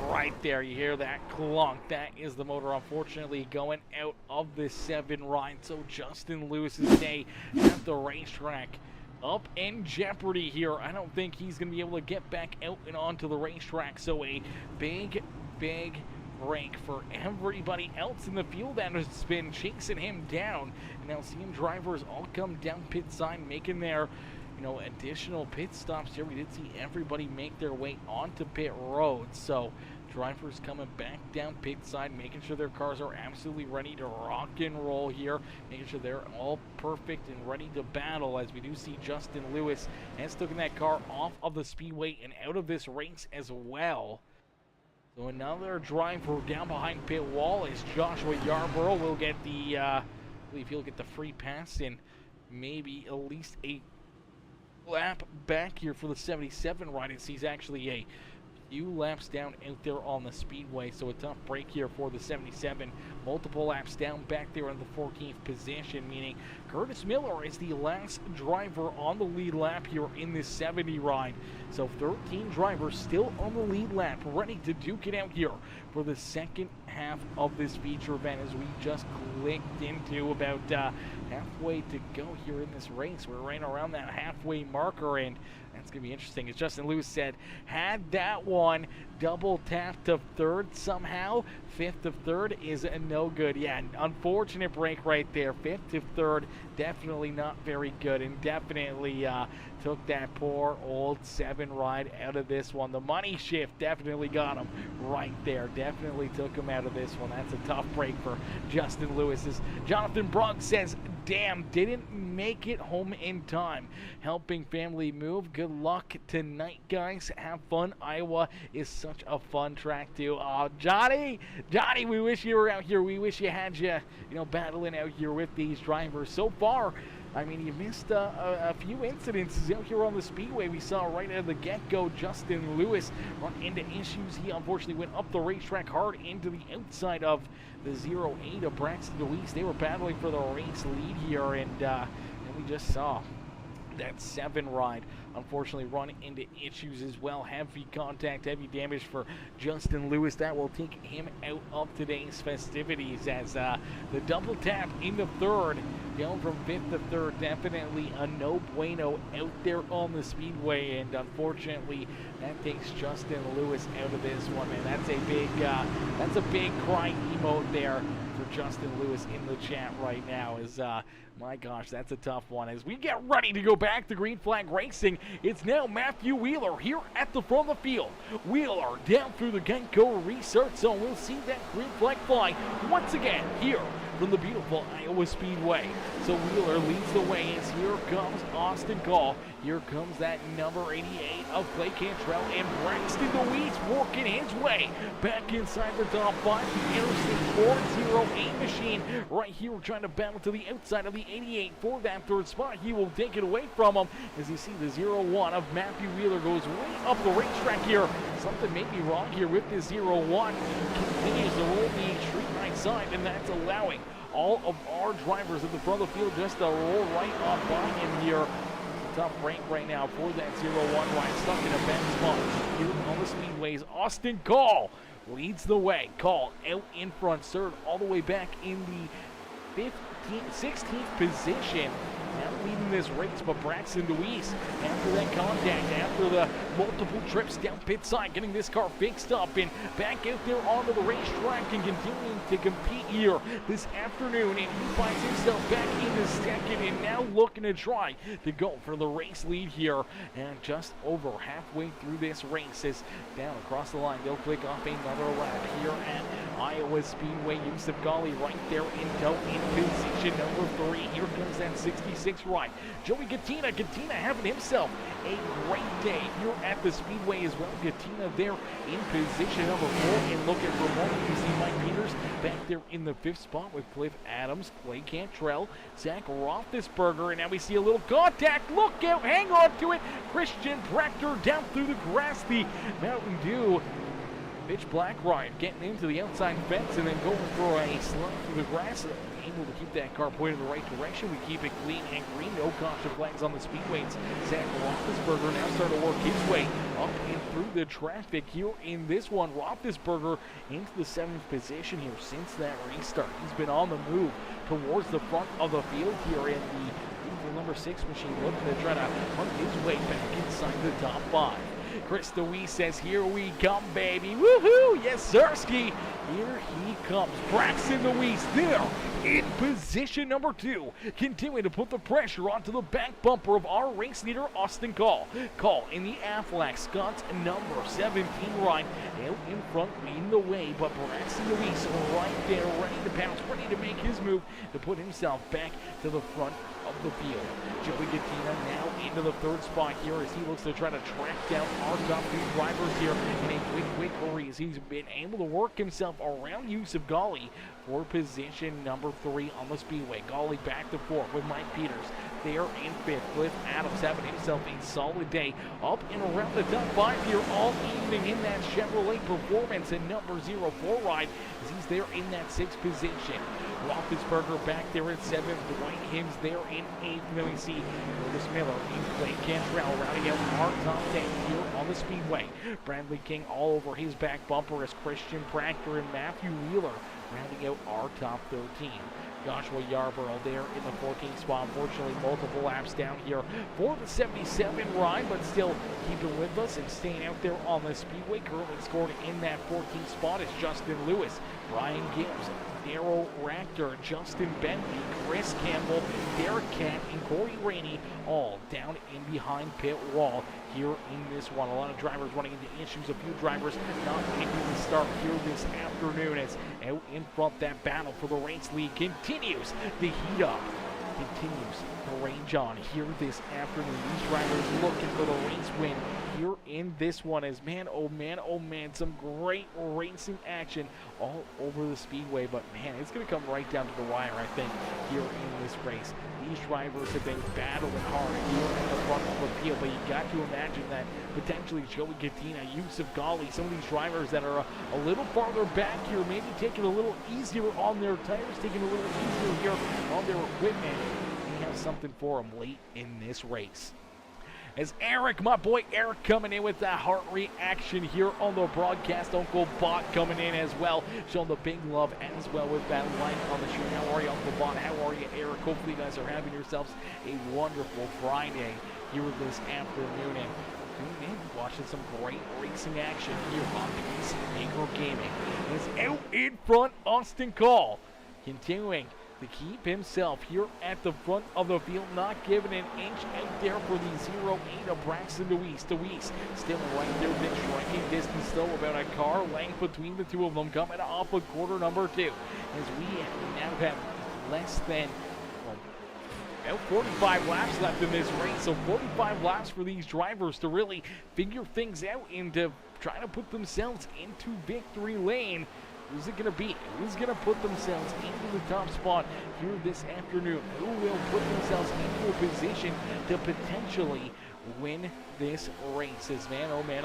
Right there, you hear that clunk. That is the motor unfortunately going out of this 7 ride. So Justin Lewis's day at the racetrack up in jeopardy here. I don't think he's going to be able to get back out and onto the racetrack. So a big break for everybody else in the field that has been chasing him down. And now seeing drivers all come down pit side, making their additional pit stops here. We did see everybody make their way onto pit road. So drivers coming back down pit side, making sure their cars are absolutely ready to rock and roll here, making sure they're all perfect and ready to battle, as we do see Justin Lewis has taken that car off of the speedway and out of this race as well. So another driver down behind pit wall is Joshua Yarborough. Will get the, I believe he'll get the free pass and maybe at least a lap back here for the 77 ride. He's actually a few laps down out there on the speedway, so a tough break here for the 77. Multiple laps down back there in the 14th position, meaning Curtis Miller is the last driver on the lead lap here in this 70 ride. So 13 drivers still on the lead lap, ready to duke it out here for the second half of this feature event, as we just clicked into about halfway to go here in this race. We're right around that halfway marker, and that's going to be interesting. As Justin Lewis said, had that one double tapped to third somehow, fifth to third is a no good. Yeah, unfortunate break right there. Fifth to third, definitely not very good, and definitely took that poor old 7 ride out of this one. The money shift definitely got him right there. Definitely took him out of this one. That's a tough break for Justin Lewis. As Jonathan Brugg says, damn, didn't make it home in time. Helping family move. Good luck tonight, guys. Have fun. Iowa is such a fun track too. Oh, Johnny, we wish you were out here. We wish you had you battling out here with these drivers. So far, I mean, you missed a few incidences out here on the speedway. We saw right out of the get-go Justin Lewis run into issues. He unfortunately went up the racetrack hard into the outside of the 08 of Braxton Deweese. They were battling for the race lead here, and we just saw That 7 ride unfortunately run into issues as well. Heavy contact, heavy damage for Justin Lewis. That will take him out of today's festivities as the double tap in the third, down from 5th to 3rd. Definitely a no bueno out there on the speedway, and unfortunately that takes Justin Lewis out of this one, man. That's a big cry emote there for Justin Lewis in the chat right now. Is my gosh, that's a tough one. As we get ready to go back to green flag racing, it's now Matthew Wheeler here at the front of the field. Wheeler down through the Geico restart zone. We'll see that green flag fly once again here from the beautiful Iowa Speedway. So Wheeler leads the way as here comes Austin Gall. Here comes that number 88 of Clay Cantrell, and Braxton DeWeese working his way back inside the top 5. The Interstate 408 machine right here trying to battle to the outside of the 88 for that 3rd spot. He will take it away from him as you see the 01 of Matthew Wheeler goes way up the racetrack here. Something may be wrong here with this 01. Continues to roll the street right side, and that's allowing all of our drivers at the front of the field just to roll right up by him here. Tough break right now for that 01 ride, stuck in a bad spot here on the speedways. Austin Call leads the way. Call out in front, 3rd all the way back in the 16th position. Now leading this race, but Braxton DeWeese, after that contact, after the multiple trips down pit side, getting this car fixed up and back out there onto the racetrack and continuing to compete here this afternoon. And he finds himself back in the 2nd and now looking to try to go for the race lead here. And just over halfway through this race is down across the line. They'll click off another lap here at Iowa Speedway. Yusuf Ghali right there in tow in position number 3. Here comes that 66 ride. Joey Gattina having himself a great day here at the speedway as well. Gattina there in position number 4, and looking for more. You see Mike Peters back there in the 5th spot with Cliff Adams, Clay Cantrell, Zach Roethlisberger, and now we see a little contact. Look out, hang on to it. Christian Proctor down through the grass. The Mountain Dew pitch black ride getting into the outside fence and then going for a slide through the grass. Able to keep that car pointed in the right direction. We keep it clean and green. No caution flags on the speedways. Zach Roethlisberger now starting to work his way up and through the traffic here in this one. Roethlisberger into the 7th position here since that restart. He's been on the move towards the front of the field here in the beautiful number 6 machine, looking to try to hunt his way back inside the top 5. Chris DeWeese says, here we come, baby. Woohoo! Yes, Sirski. Here he comes. Braxton DeWeese there in position number 2. Continuing to put the pressure onto the back bumper of our race leader, Austin Call. Call in the Aflac Scott's number 17 ride. Out in front, leading the way, but Braxton DeWeese right there, ready to pounce, ready to make his move to put himself back to the front of the field. Joey Gattina now into the 3rd spot here as he looks to try to track down our top 2 drivers here in a quick hurry as he's been able to work himself around Yusuf Ghali for position number 3 on the speedway. Ghali back to 4th with Mike Peters there in 5th. Cliff Adams having himself a solid day up and around the top 5 here all evening in that Chevrolet Performance and number 04 ride as he's there in that 6th position. Roethlisberger back there at 7th. Dwight Hims there in 8th. Then we see Curtis Miller in Clay Cantrell rounding out our top 10 here on the speedway. Bradley King all over his back bumper as Christian Proctor and Matthew Wheeler rounding out our top 13. Joshua Yarborough there in the 14th spot. Unfortunately, multiple laps down here for the 77 ride, but still keeping with us and staying out there on the speedway. Currently scored in that 14th spot is Justin Lewis, Brian Gibbs, Darrell Ractor, Justin Bentley, Chris Campbell, Derek Kent, and Corey Rainey, all down in behind pit wall here in this one. A lot of drivers running into issues. A few drivers not making the start here this afternoon as out in front that battle for the race lead continues. The heat up continues to range on here this afternoon. These drivers looking for the race win here in this one as man, oh man, some great racing action all over the speedway. But man, it's going to come right down to the wire, I think, here in this race. These drivers have been battling hard here at the front of the field, but you got to imagine that potentially Joey Gattina, Yusuf Ghali, some of these drivers that are a little farther back here, maybe taking a little easier on their tires, taking a little easier here on their equipment. We have something for him late in this race. As Eric, my boy Eric, coming in with that heart reaction here on the broadcast. Uncle Bot coming in as well, showing the big love as well with that like on the stream. How are you, Uncle Bot? How are you, Eric? Hopefully you guys are having yourselves a wonderful Friday here this afternoon. And tune in, watching some great racing action here on Peacemaker Gaming. Is out in front, Austin Call, continuing to keep himself here at the front of the field, not giving an inch out there for the 0-8 of Braxton Deweese. Deweese still right there, been striking distance though, about a car length between the two of them, coming off of quarter number 2. As we now have less than about 45 laps left in this race, so 45 laps for these drivers to really figure things out and to try to put themselves into victory lane. Who's it going to be? Who's going to put themselves into the top spot here this afternoon? Who will put themselves into a position to potentially win this race? As man, oh man,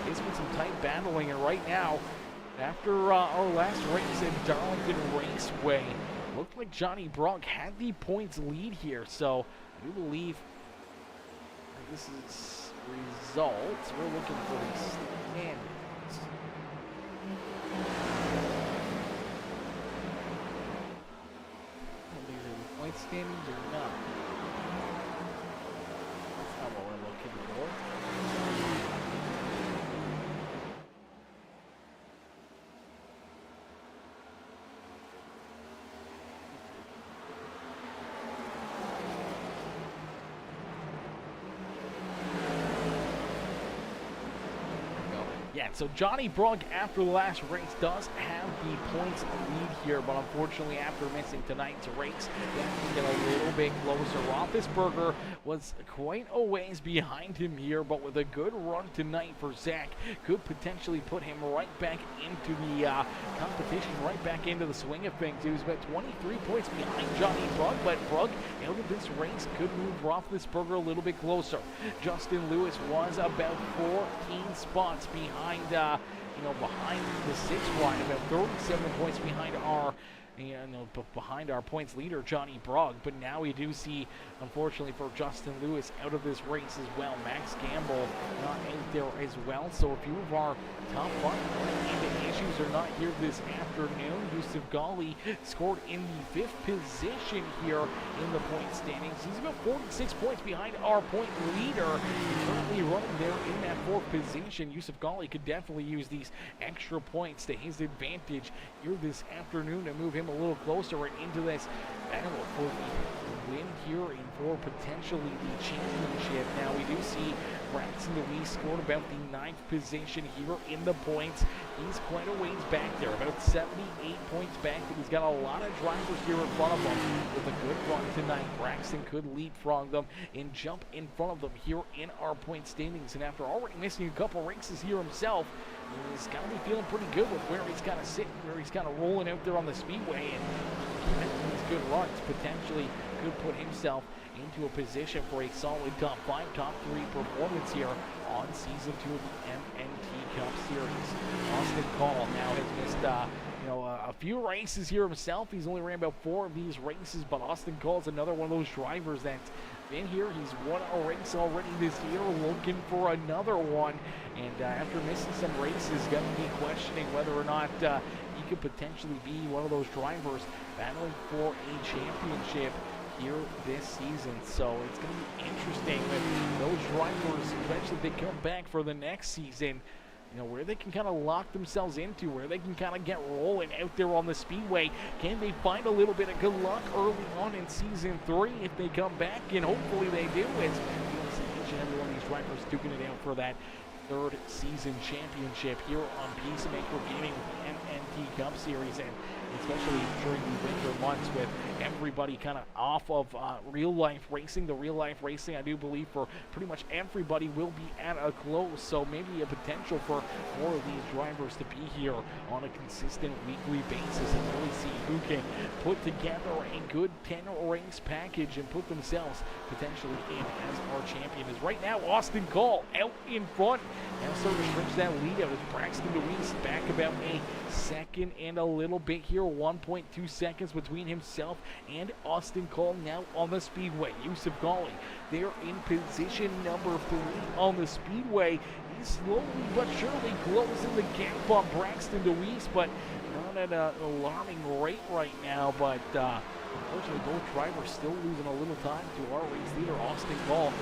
it's been some tight battling, and right now, after our last race at Darlington Raceway, looked like Johnny Brock had the points lead here, so I do believe this is results. We're looking for the standings. Point standings or not? That's not what we're looking for. Yeah, so Johnny Brugg, after the last race, does have the points lead here, but unfortunately, after missing tonight's race, they have to get a little bit closer. Roethlisberger was quite a ways behind him here, but with a good run tonight for Zach, could potentially put him right back into the competition, right back into the swing of things. He was about 23 points behind Johnny Brugg, but Brugg, out of this race, could move Roethlisberger a little bit closer. Justin Lewis was about 14 spots behind, behind the 6th line, about 37 points behind our, behind our points leader, Johnny Brugg. But now we do see, unfortunately for Justin Lewis, out of this race as well. Max Gamble not out there as well. So a few of our top 5 issues are not here this afternoon. Yusuf Ghali scored in the 5th position here in the point standings. He's about 46 points behind our point leader. He's currently running there in that 4th position. Yusuf Ghali could definitely use these extra points to his advantage here this afternoon to move him a little closer and into this battle for the win here and for potentially the championship. Now we do see Braxton Deweese scored about the 9th position here in the points. He's quite a ways back there, about 78 points back, but he's got a lot of drivers here in front of him. With a good run tonight, Braxton could leapfrog them and jump in front of them here in our point standings. And after already missing a couple races here himself, he's got to be feeling pretty good with where he's kind of sitting, where he's kind of rolling out there on the speedway, and these good runs potentially could put himself into a position for a solid top 5, top 3 performance here on season 2 of the MNT Cup Series. Austin Call now has missed a few races here himself. He's only ran about 4 of these races, but Austin Call is another one of those drivers that's been here. He's won a race already this year, looking for another one. And after missing some races, going to be questioning whether or not he could potentially be one of those drivers battling for a championship here this season. So it's going to be interesting with those drivers eventually they come back for the next season. Where they can kind of lock themselves into, where they can kind of get rolling out there on the speedway. Can they find a little bit of good luck early on in season 3 if they come back? And hopefully they do, as we see each and every one of these drivers duking it out for that 3rd season championship here on Peacemaker Gaming with the MNT Cup Series, and especially during the winter months with everybody kind of off of real-life racing. The real-life racing, I do believe, for pretty much everybody will be at a close, so maybe a potential for more of these drivers to be here on a consistent weekly basis and really see who can put together a good 10-race package and put themselves potentially in as our champion. Is right now Austin Call out in front Now starting to stretch that lead out as Braxton DeWeese back about a second and a little bit here. 1.2 seconds between himself and Austin Cole now on the speedway. Yusuf Ghali, they're in position number 3 on the speedway. He's slowly but surely closing the gap on Braxton DeWeese, but not at an alarming rate right now. But unfortunately, both drivers still losing a little time to our race leader, Austin Cole,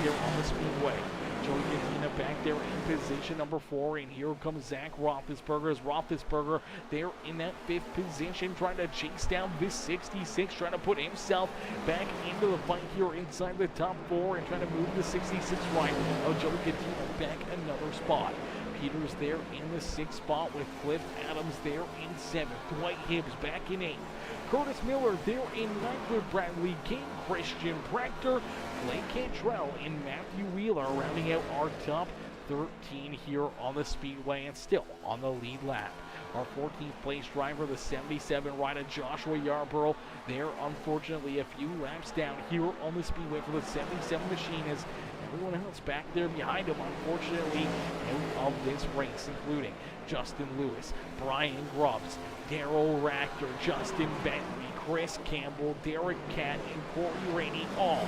here on the speedway. Joey Gadina back there in position number 4, and here comes Zach Roethlisberger. As Roethlisberger there in that 5th position, trying to chase down this 66, trying to put himself back into the fight here inside the top 4, and trying to move the 66 right. Oh, Joey Gadina back another spot. Peters there in the 6th spot with Cliff Adams there in 7th. Dwight Hibbs back in 8th. Curtis Miller there in 9th with Bradley King, Christian Proctor, Blake Cantrell, and Matthew Wheeler rounding out our top 13 here on the speedway and still on the lead lap. Our 14th place driver, the 77 rider Joshua Yarborough, there unfortunately a few laps down here on the speedway for the 77 machine as everyone else back there behind him, unfortunately, out of this race, including Justin Lewis, Brian Grubbs, Daryl Rachter, Justin Bentley, Chris Campbell, Derek Catt, and Corey Rainey, all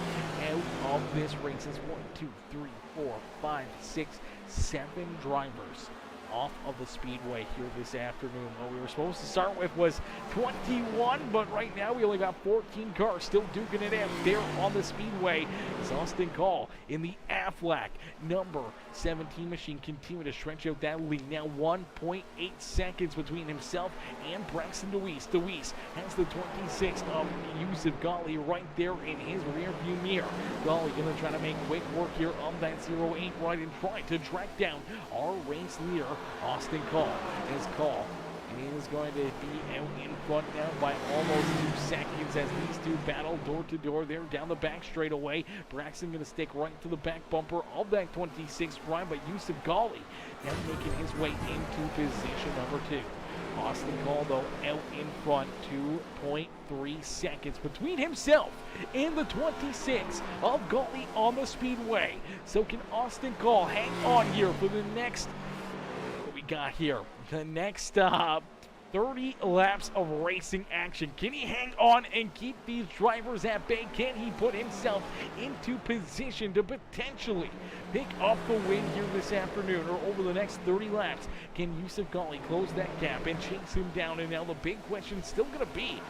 out of this race. It's 1, 2, 3, 4, 5, 6, 7 drivers off of the speedway here this afternoon. What we were supposed to start with was 21, but right now we only got 14 cars still duking it out there on the speedway. It's Austin Cole in the Aflac number 17 machine continue to stretch out that lead. Now 1.8 seconds between himself and Braxton DeWeese. DeWeese has the 26 of Yusuf Ghali right there in his rear view mirror. Ghali gonna try to make quick work here of that 08 right and try to track down our race leader, Austin Cole. His call is going to be out in front now by almost 2 seconds as these two battle door to door there down the back straightaway. Braxton going to stick right to the back bumper of that 26 ride, but Yusuf Ghali now making his way into position number 2. Austin Cole, though, out in front, 2.3 seconds between himself and the 26 of Ghali on the speedway. So can Austin Cole hang on here for the next got here the next 30 laps of racing action? Can he hang on and keep these drivers at bay? Can he put himself into position to potentially pick up the win here this afternoon or over the next 30 laps? Can Yusuf Ghali close that gap and chase him down? And now the big question still going to be,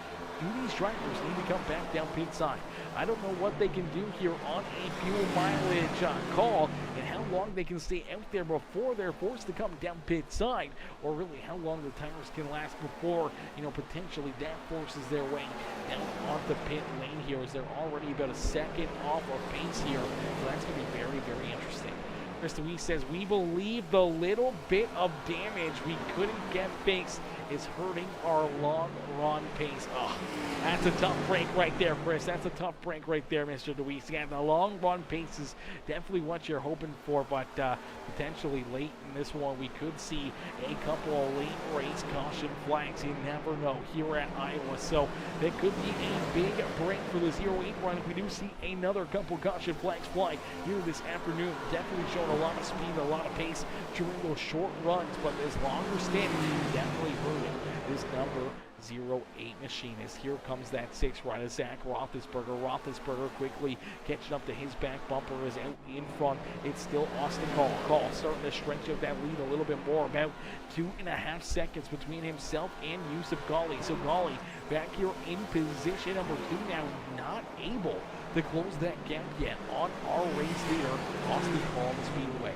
do these drivers need to come back down pit side? I don't know what they can do here on a fuel mileage call and how long they can stay out there before they're forced to come down pit side, or really how long the tires can last before, potentially that forces their way down on the pit lane here, as they're already about a second off of pace here. So that's going to be very, very interesting. Chris DeWeese says, we believe the little bit of damage we couldn't get fixed is hurting our long run pace. Oh, that's a tough break right there, Chris. That's a tough break right there, Mr. DeWeese. Yeah, the long run pace is definitely what you're hoping for, but potentially late in this one, we could see a couple of late race caution flags. You never know here at Iowa. So that could be a big break for the 08 run if we do see another couple caution flags fly here this afternoon. Definitely showing a lot of speed, a lot of pace during those short runs, but this longer stint definitely hurting this number 08 machine. As here comes that 6 rider, Zach Roethlisberger. Roethlisberger quickly catching up to his back bumper is out in front. It's still Austin Cole. Cole starting to stretch out that lead a little bit more, about 2.5 seconds between himself and Yusuf Ghali. So Ghali back here in position number 2 now, not able to close that gap yet on our race leader, Austin Cole on the speedway.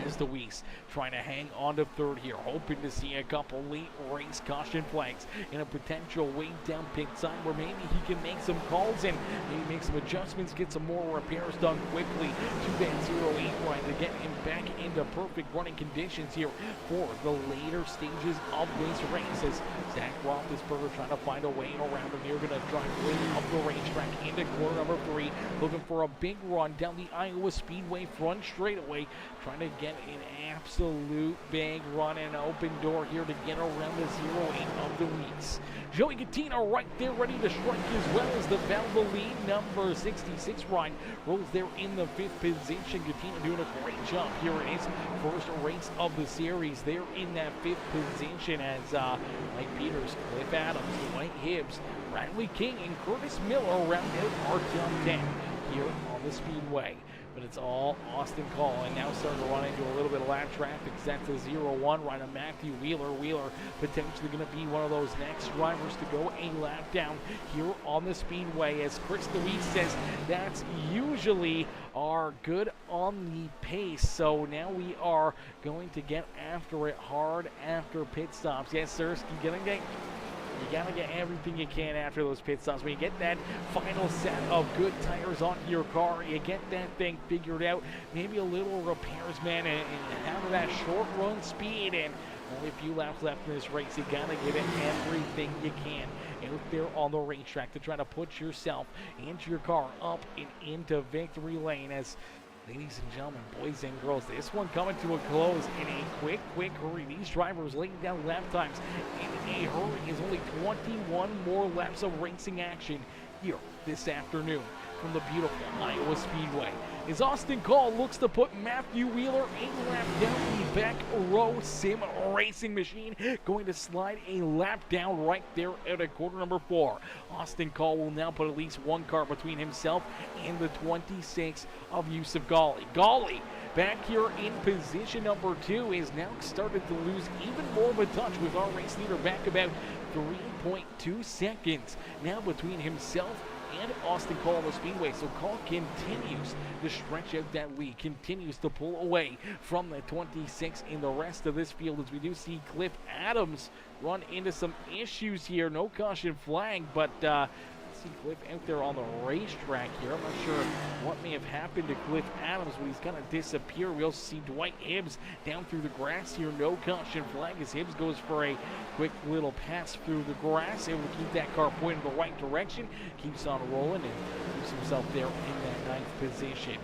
As DeWeese trying to hang on to 3rd here, hoping to see a couple late race caution flags and a potential way down pit side where maybe he can make some calls and maybe make some adjustments, get some more repairs done quickly to that 08 ride to get him back into perfect running conditions here for the later stages of this race. As Zach Roethlisberger trying to find a way around him here, going to drive way up the racetrack into corner number 3, looking for a big run down the Iowa Speedway front straightaway, trying to get an absolute big run and open door here to get around the 0-8 of the weeks. Joey Gattina right there ready to strike as well as the Valvoline number 66 ride rolls there in the 5th position. Gattina doing a great job here in his first race of the series. They're in that 5th position as Mike Peters, Cliff Adams, Dwight Hibbs, Bradley King, and Curtis Miller round out our top 10 here on the Speedway. But it's all Austin Call, and now starting to run into a little bit of lap traffic. That's a 0-1 right on Matthew Wheeler. Wheeler potentially going to be one of those next drivers to go a lap down here on the Speedway. As Chris DeWeese says, that's usually our good on the pace. So now we are going to get after it hard after pit stops. Yes, sir, you gotta get everything you can after those pit stops. When you get that final set of good tires onto your car, you get that thing figured out, maybe a little repairs, man, and have that short run speed, and only a few laps left in this race. You gotta give it everything you can out there on the racetrack to try to put yourself and your car up and into victory lane. As ladies and gentlemen, boys and girls, this one coming to a close in a quick hurry. These drivers laying down lap times in a hurry as only 21 more laps of racing action here this afternoon from the beautiful Iowa Speedway. As Austin Call looks to put Matthew Wheeler a lap down, the back row sim racing machine going to slide a lap down right there at a quarter number 4. Austin Call will now put at least one car between himself and the 26 of Yusuf Ghali. Ghali back here in position number 2 is now started to lose even more of a touch with our race leader back about 3.2 seconds now between himself and Austin Call on the Speedway. So Call continues to stretch out that lead, continues to pull away from the 26 in the rest of this field, as we do see Cliff Adams run into some issues here. No caution flag, but see Cliff out there on the racetrack here. I'm not sure what may have happened to Cliff Adams when he's kind of disappeared. We also see Dwight Hibbs down through the grass here. No caution flag as Hibbs goes for a quick little pass through the grass, able to keep that car pointed in the right direction. Keeps on rolling and keeps himself there in that 9th position.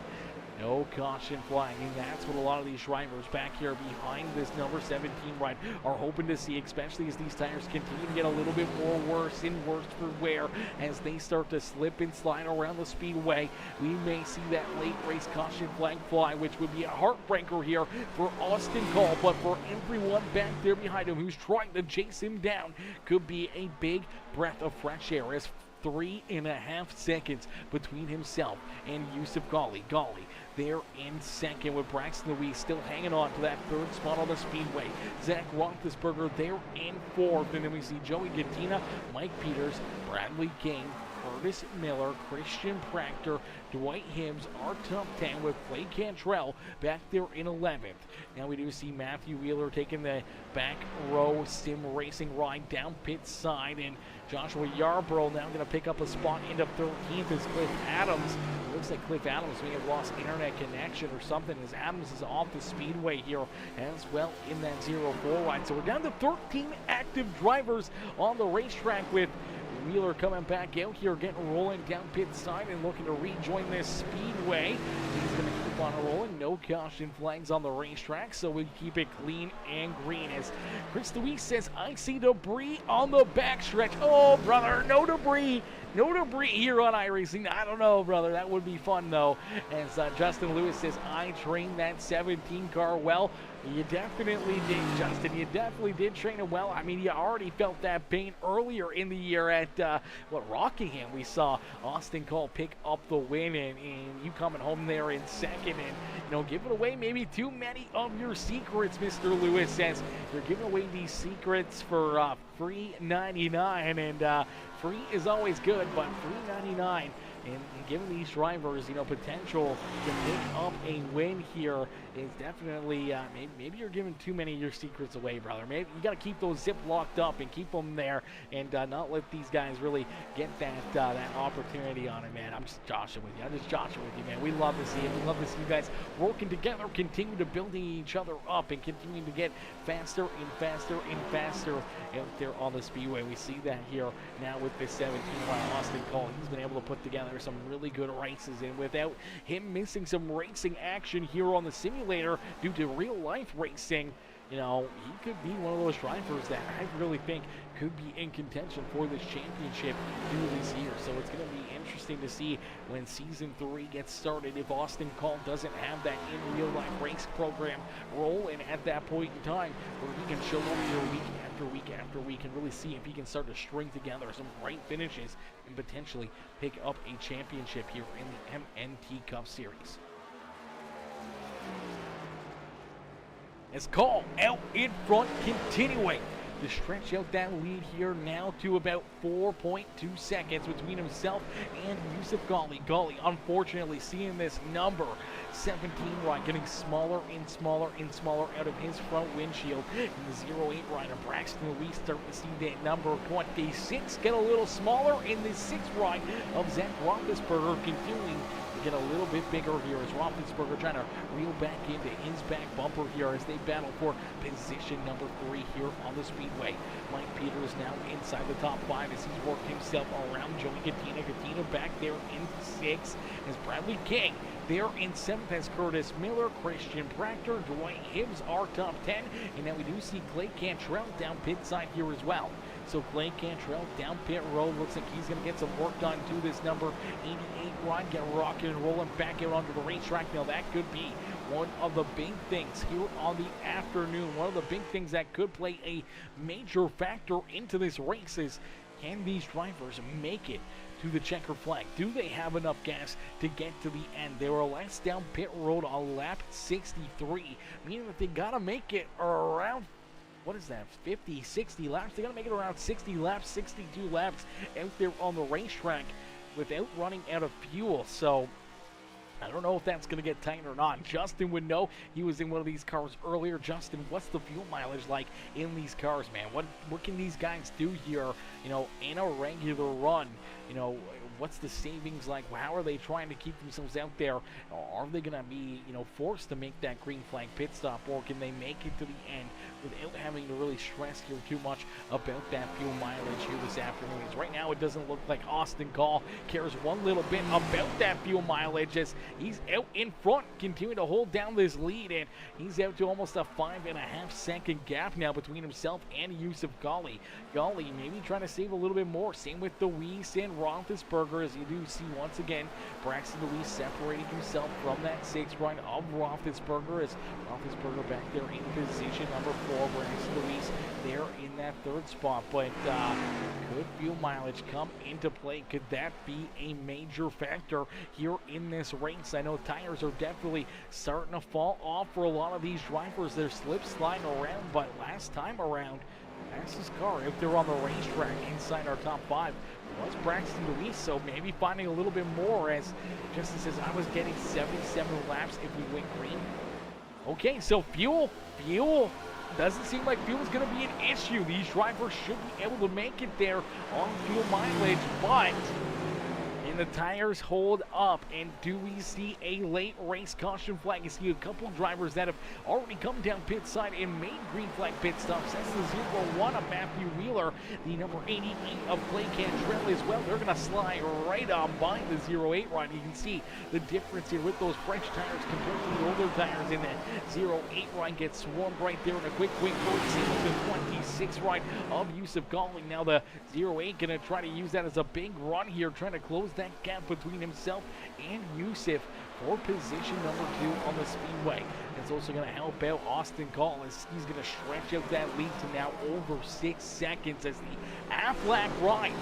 No caution flag, and that's what a lot of these drivers back here behind this number 17 ride are hoping to see, especially as these tires continue to get a little bit more worse and worse for wear as they start to slip and slide around the Speedway. We may see that late race caution flag fly, which would be a heartbreaker here for Austin Call, but for everyone back there behind him who's trying to chase him down, could be a big breath of fresh air as 3.5 seconds between himself and Yusuf Ghali. Ghali there in second with Braxton Louise still hanging on to that 3rd spot on the Speedway. Zach Roethlisberger there in 4th, and then we see Joey Gattina, Mike Peters, Bradley King, Curtis Miller, Christian Proctor, Dwight Hibbs, our top 10 with Clay Cantrell back there in 11th. Now we do see Matthew Wheeler taking the back row sim racing ride down pit side, and Joshua Yarbrough now going to pick up a spot into 13th as Cliff Adams. It looks like Cliff Adams may have lost internet connection or something as Adams is off the Speedway here as well in that 0-4 ride. So we're down to 13 active drivers on the racetrack with Wheeler coming back out here, getting rolling down pit side and looking to rejoin this Speedway. He's going to keep on rolling. No caution flags on the racetrack, so we keep it clean and green. As Chris DeWeese says, I see debris on the backstretch. Oh, brother, no debris. No debris here on iRacing. I don't know, brother. That would be fun, though. As Justin Lewis says, I trained that 17 car well. You definitely did, Justin. You definitely did train it well. I mean, you already felt that pain earlier in the year at, Rockingham. We saw Austin Call pick up the win, and you coming home there in second and, giving away maybe too many of your secrets, Mr. Lewis says. You're giving away these secrets for free 99, and free is always good, but free 99 and giving these drivers, potential to pick up a win here is definitely, maybe you're giving too many of your secrets away, brother. Maybe you got to keep those zip locked up and keep them there and not let these guys really get that opportunity on it, man. I'm just joshing with you. Man. We love to see it. We love to see you guys working together, continue to building each other up and continuing to get faster and faster and faster out there on the Speedway. We see that here now with this 17 Austin Call. He's been able to put together fire some really good races, and without him missing some racing action here on the simulator due to real life racing, you know, he could be one of those drivers that I really think could be in contention for this championship through this year. So it's going to be interesting to see when Season 3 gets started if Austin Call doesn't have that in real life race program role, and at that point in time where he can show up here week after week after week and really see if he can start to string together some great finishes and potentially pick up a championship here in the MNT Cup Series. As Call out in front, continuing to stretch out that lead here now to about 4.2 seconds between himself and Yusuf Ghali. Ghali, unfortunately, seeing this number 17 ride getting smaller and smaller and smaller out of his front windshield. In the 08 rider, Braxton Lee starting to see that number 26 get a little smaller in the 6th ride of Zach Roethlisberger, continuing get a little bit bigger here as Roethlisberger trying to reel back into his back bumper here as they battle for position number 3 here on the speedway. Mike Peters now inside the top 5 as he's worked himself around Joey Katina. Katina back there in 6th as Bradley King there in 7th as Curtis Miller, Christian Proctor, Dwight Hibbs are top 10, and now we do see Clay Cantrell down pit side here as well. So Clay Cantrell down pit road, looks like he's going to get some work done to this number 88 ride, get rocking and rolling back out onto the racetrack. Now that could be one of the big things here on the afternoon. One of the big things that could play a major factor into this race is, can these drivers make it to the checker flag? Do they have enough gas to get to the end? They were last down pit road on lap 63, meaning that they got to make it around, what is that, 50, 60 laps? They got to make it around 60 laps, 62 laps out there on the racetrack without running out of fuel. So I don't know if that's going to get tight or not. Justin would know. He was in one of these cars earlier. Justin, what's the fuel mileage like in these cars, man? What can these guys do here, you know, in a regular run? You know, what's the savings like? How are they trying to keep themselves out there? Are they going to be, you know, forced to make that green flag pit stop, or can they make it to the end without having to really stress here too much about that fuel mileage here this afternoon? As right now, it doesn't look like Austin Call cares one little bit about that fuel mileage as he's out in front, continuing to hold down this lead, and he's out to almost a 5.5 second gap now between himself and Yusuf Ghali. Ghali maybe trying to save a little bit more. Same with Deweese and Roethlisberger, as you do see once again Braxton Deweese separating himself from that 6th ride of Roethlisberger, as Roethlisberger back there in position number 4, Braxton Deweese there in that 3rd spot. But could fuel mileage come into play? Could that be a major factor here in this race? I know tires are definitely starting to fall off for a lot of these drivers. They're slip sliding around, but last time around, fastest car out there on the racetrack inside our top 5 was Braxton Deweese, so maybe finding a little bit more, as Justin says, I was getting 77 laps if we went green. Okay, so fuel doesn't seem like fuel is going to be an issue. These drivers should be able to make it there on fuel mileage, but and the tires hold up, and do we see a late race caution flag? You see a couple drivers that have already come down pit side and made green flag pit stops. That's the 01 of Matthew Wheeler, the number 88 of Clay Cantrell as well. They're going to slide right on by the 08 ride. You can see the difference here with those fresh tires compared to the older tires in that 08 ride. Gets swarmed right there in a quick 40. Same with the 26 ride of Yusuf Ghali. Now the 08 going to try to use that as a big run here, trying to close that gap between himself and Yusuf for position number 2 on the speedway. It's also going to help out Austin Call as he's going to stretch out that lead to now over 6 seconds as the Aflac ride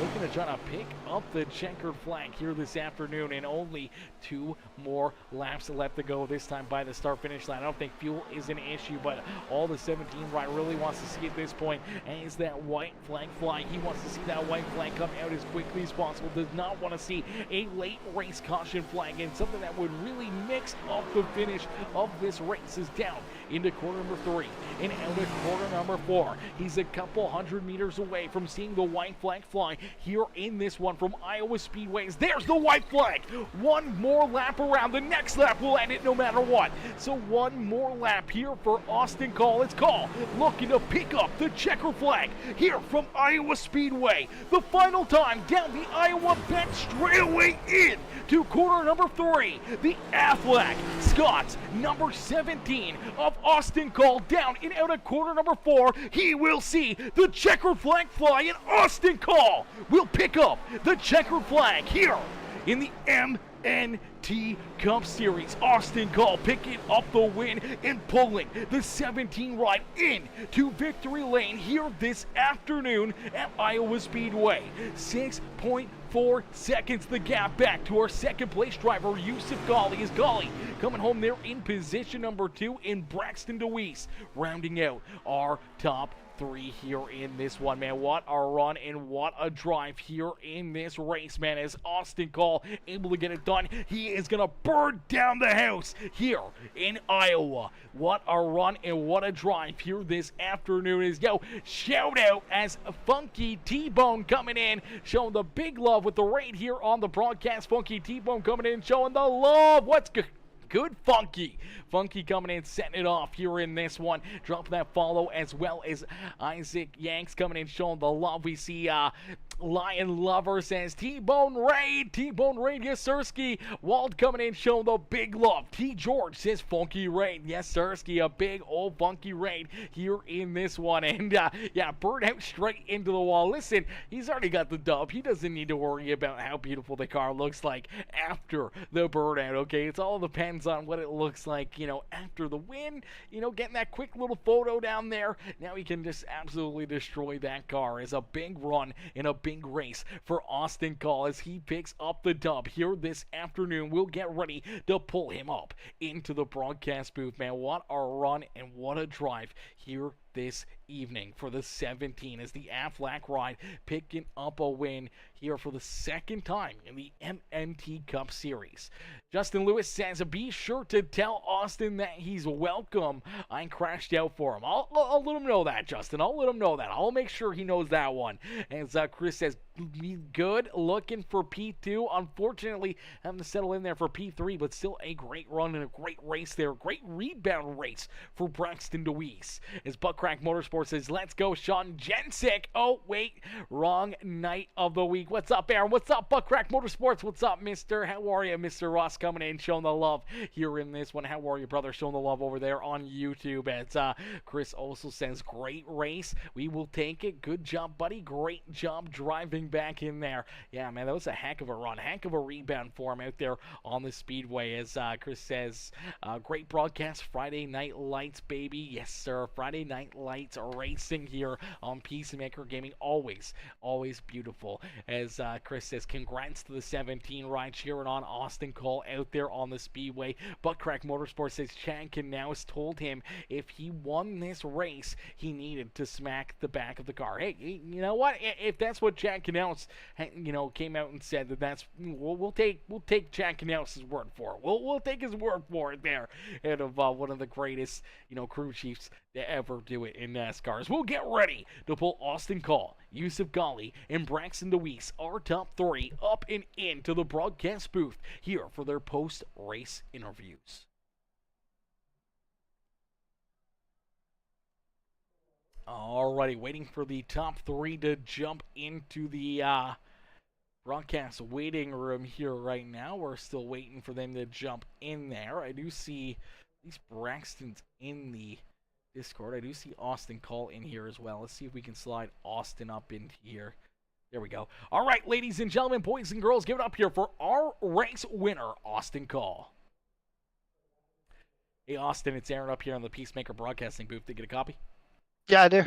looking to try to pick up the checkered flag here this afternoon, and only 2 more laps left to go this time by the start finish line. I don't think fuel is an issue, but all the 17 ride really wants to see at this point is that white flag fly. He wants to see that white flag come out as quickly as possible. Does not want to see a late race caution flag, and something that would really mix up the finish of this race is down into corner number 3 and out of corner number 4. He's a couple hundred meters away from seeing the white flag fly here in this one from Iowa Speedways. There's the white flag. One more lap around. The next lap will end it no matter what. So one more lap here for Austin Call. It's Call looking to pick up the checker flag here from Iowa Speedway. The final time down the Iowa bench straightaway in to corner number 3. The Aflac Scott's number 17 of Austin Call down and out of corner number 4. He will see the checkered flag fly, and Austin Call will pick up the checkered flag here in the MNT Cup Series. Austin Call picking up the win and pulling the 17 ride in to victory lane here this afternoon at Iowa Speedway. 6.4 seconds the gap back to our second place driver, Yusuf Ghali. Is Ghali coming home there in position number 2 in Braxton DeWeese, rounding out our top 3 here in this one, man. What a run and what a drive here in this race, man. As Austin Call able to get it done, he is gonna burn down the house here in Iowa. What a run and what a drive here this afternoon. Is shout out as Funky T-Bone coming in, showing the big love with the raid here on the broadcast. Funky T-Bone coming in, showing the love. What's good? Good Funky. Funky coming in, setting it off here in this one. Dropping that follow, as well as Isaac Yanks coming in, showing the love. We see Lion Lover says T-Bone Raid. T-Bone Raid, yes, Sirski. Wald coming in, showing the big love. T. George says Funky Raid. Yes, Sirski, a big old Funky Raid here in this one. And yeah, bird out straight into the wall. Listen, he's already got the dub. He doesn't need to worry about how beautiful the car looks like after the bird out, okay? It's all depends on what it looks like, you know, after the win, you know, getting that quick little photo down there. Now he can just absolutely destroy that car. It's a big run in a big race for Austin Call as he picks up the dub here this afternoon. We'll get ready to pull him up into the broadcast booth, man. What a run and what a drive here this evening for the 17 as the Aflac ride picking up a win here for the second time in the MNT Cup Series. Justin Lewis says, be sure to tell Austin that he's welcome. I crashed out for him. I'll let him know that, Justin. I'll let him know that. I'll make sure he knows that one. As Chris says, good looking for P2. Unfortunately, having to settle in there for P3, but still a great run and a great race there. Great rebound race for Braxton DeWeese. As Buckcrack Motorsports says, let's go, Sean Jensick. Oh, wait, wrong night of the week. What's up, Aaron? What's up, Buckcrack Motorsports? What's up, mister? How are you? Mr. Ross coming in, showing the love here in this one. How are you, brother? Showing the love over there on YouTube. As Chris also says, great race. We will take it. Good job, buddy. Great job driving back in there. Yeah, man, that was a heck of a run. Heck of a rebound for him out there on the speedway. As Chris says, great broadcast. Friday Night Lights, baby. Yes, sir. Friday Night Lights racing here on Peacemaker Gaming. Always, always beautiful. As Chris says, congrats to the 17 ride cheering on Austin Call out there on the speedway. Buckcrack Motorsports says Chad Knaus told him if he won this race, he needed to smack the back of the car. Hey, you know what? If that's what Chad Knaus, you know, came out and said that's, we'll take Chad Knaus' word for it. We'll take his word for it there. And of one of the greatest, you know, crew chiefs to ever do it in NASCAR. We'll get ready to pull Austin Call, Yusuf Ghali, and Braxton DeWeese, our top 3, up and into the broadcast booth here for their post-race interviews. Alrighty, waiting for the top 3 to jump into the broadcast waiting room here right now. We're still waiting for them to jump in there. I do see at least Braxton's in the Discord. I do see Austin Call in here as well. Let's see if we can slide Austin up in here. There we go. All right, ladies and gentlemen, boys and girls, give it up here for our race winner, Austin Call. Hey, Austin, it's Aaron up here on the Peacemaker Broadcasting booth. Did you get a copy? Yeah, I do.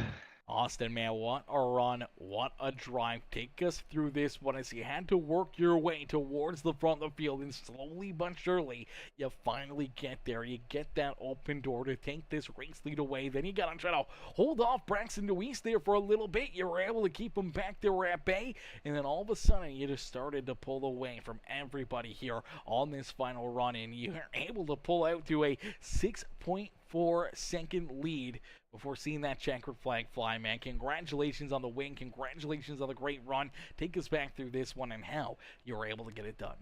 Austin, man, what a run, what a drive. Take us through this one as you had to work your way towards the front of the field, and slowly but surely, you finally get there. You get that open door to take this race lead away. Then you got to try to hold off Braxton Deweese there for a little bit. You were able to keep him back there at bay, and then all of a sudden, you just started to pull away from everybody here on this final run, and you were able to pull out to a 6.4-second lead before seeing that checkered flag fly, man. Congratulations on the win. Congratulations on the great run. Take us back through this one and how you were able to get it done.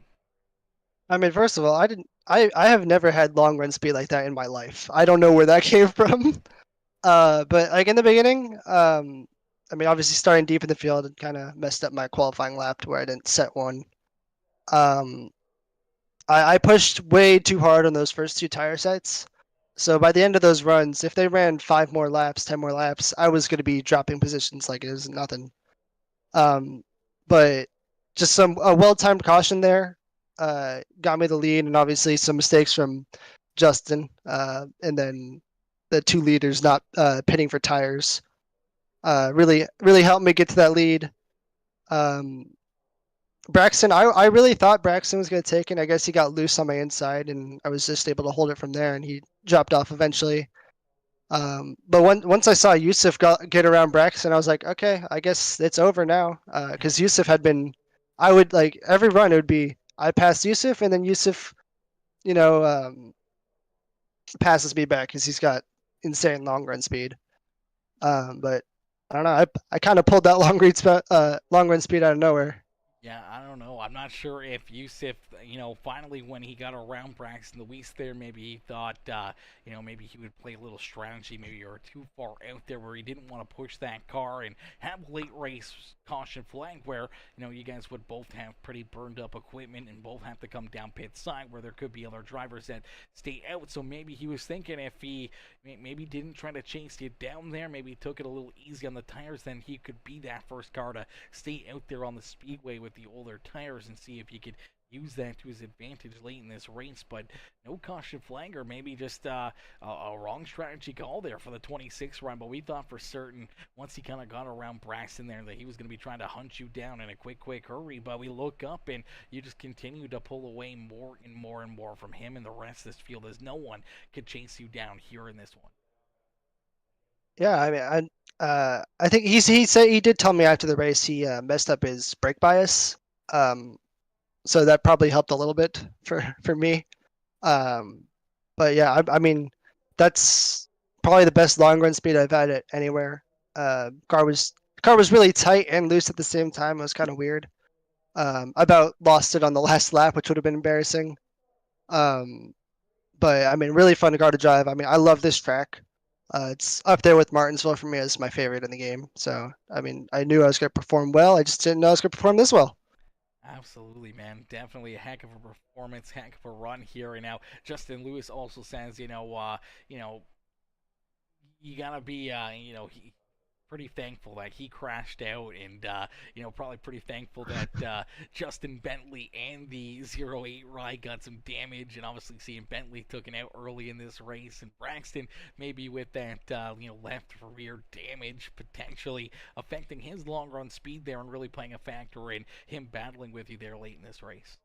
I mean, first of all, I have never had long run speed like that in my life. I don't know where that came from. But like in the beginning, I mean, obviously starting deep in the field, it kind of messed up my qualifying lap to where I didn't set one. Um, I pushed way too hard on those first two tire sets. So by the end of those runs, if they ran 5 more laps, 10 more laps, I was going to be dropping positions like it was nothing. But just a well-timed caution there got me the lead, and obviously some mistakes from Justin, and then the 2 leaders not pitting for tires really helped me get to that lead. Braxton, I really thought Braxton was going to take it. I guess he got loose on my inside, and I was just able to hold it from there, and he dropped off eventually. But once I saw Yusuf get around Braxton, I was like, okay, I guess it's over now. Because Yusuf had been, I would like every run it would be I pass Yusuf, and then Yusuf, passes me back because he's got insane long run speed. But I don't know. I kind of pulled that long run speed out of nowhere. Yeah, I don't know. I'm not sure if Yusuf, finally when he got around Braxton Deweese there, maybe he thought, maybe he would play a little strategy. Maybe you were too far out there where he didn't want to push that car and have late race caution flag where, you guys would both have pretty burned up equipment and both have to come down pit side where there could be other drivers that stay out. So maybe he was thinking if he maybe didn't try to chase you down there, maybe took it a little easy on the tires, then he could be that first car to stay out there on the speedway with the older tires and see if he could use that to his advantage late in this race. But no caution flag, or maybe just a wrong strategy call there for the 26 run. But we thought for certain once he kind of got around Braxton there that he was going to be trying to hunt you down in a quick hurry. But we look up and you just continue to pull away more and more and more from him and the rest of this field as no one could chase you down here in this one. Yeah, I mean, I think he said he did tell me after the race he messed up his brake bias, so that probably helped a little bit for me. But yeah, I mean, that's probably the best long run speed I've had it anywhere. Car was really tight and loose at the same time. It was kind of weird. I about lost it on the last lap, which would have been embarrassing. But I mean, really fun car to drive. I mean, I love this track. It's up there with Martinsville for me as my favorite in the game. So, I mean, I knew I was going to perform well. I just didn't know I was going to perform this well. Absolutely, man. Definitely a heck of a performance, heck of a run here. And now Justin Lewis also says, you gotta be, pretty thankful that he crashed out, and probably pretty thankful that Justin Bentley and the 08 ride got some damage, and obviously seeing Bentley taken out early in this race, and Braxton maybe with that left rear damage potentially affecting his long run speed there and really playing a factor in him battling with you there late in this race.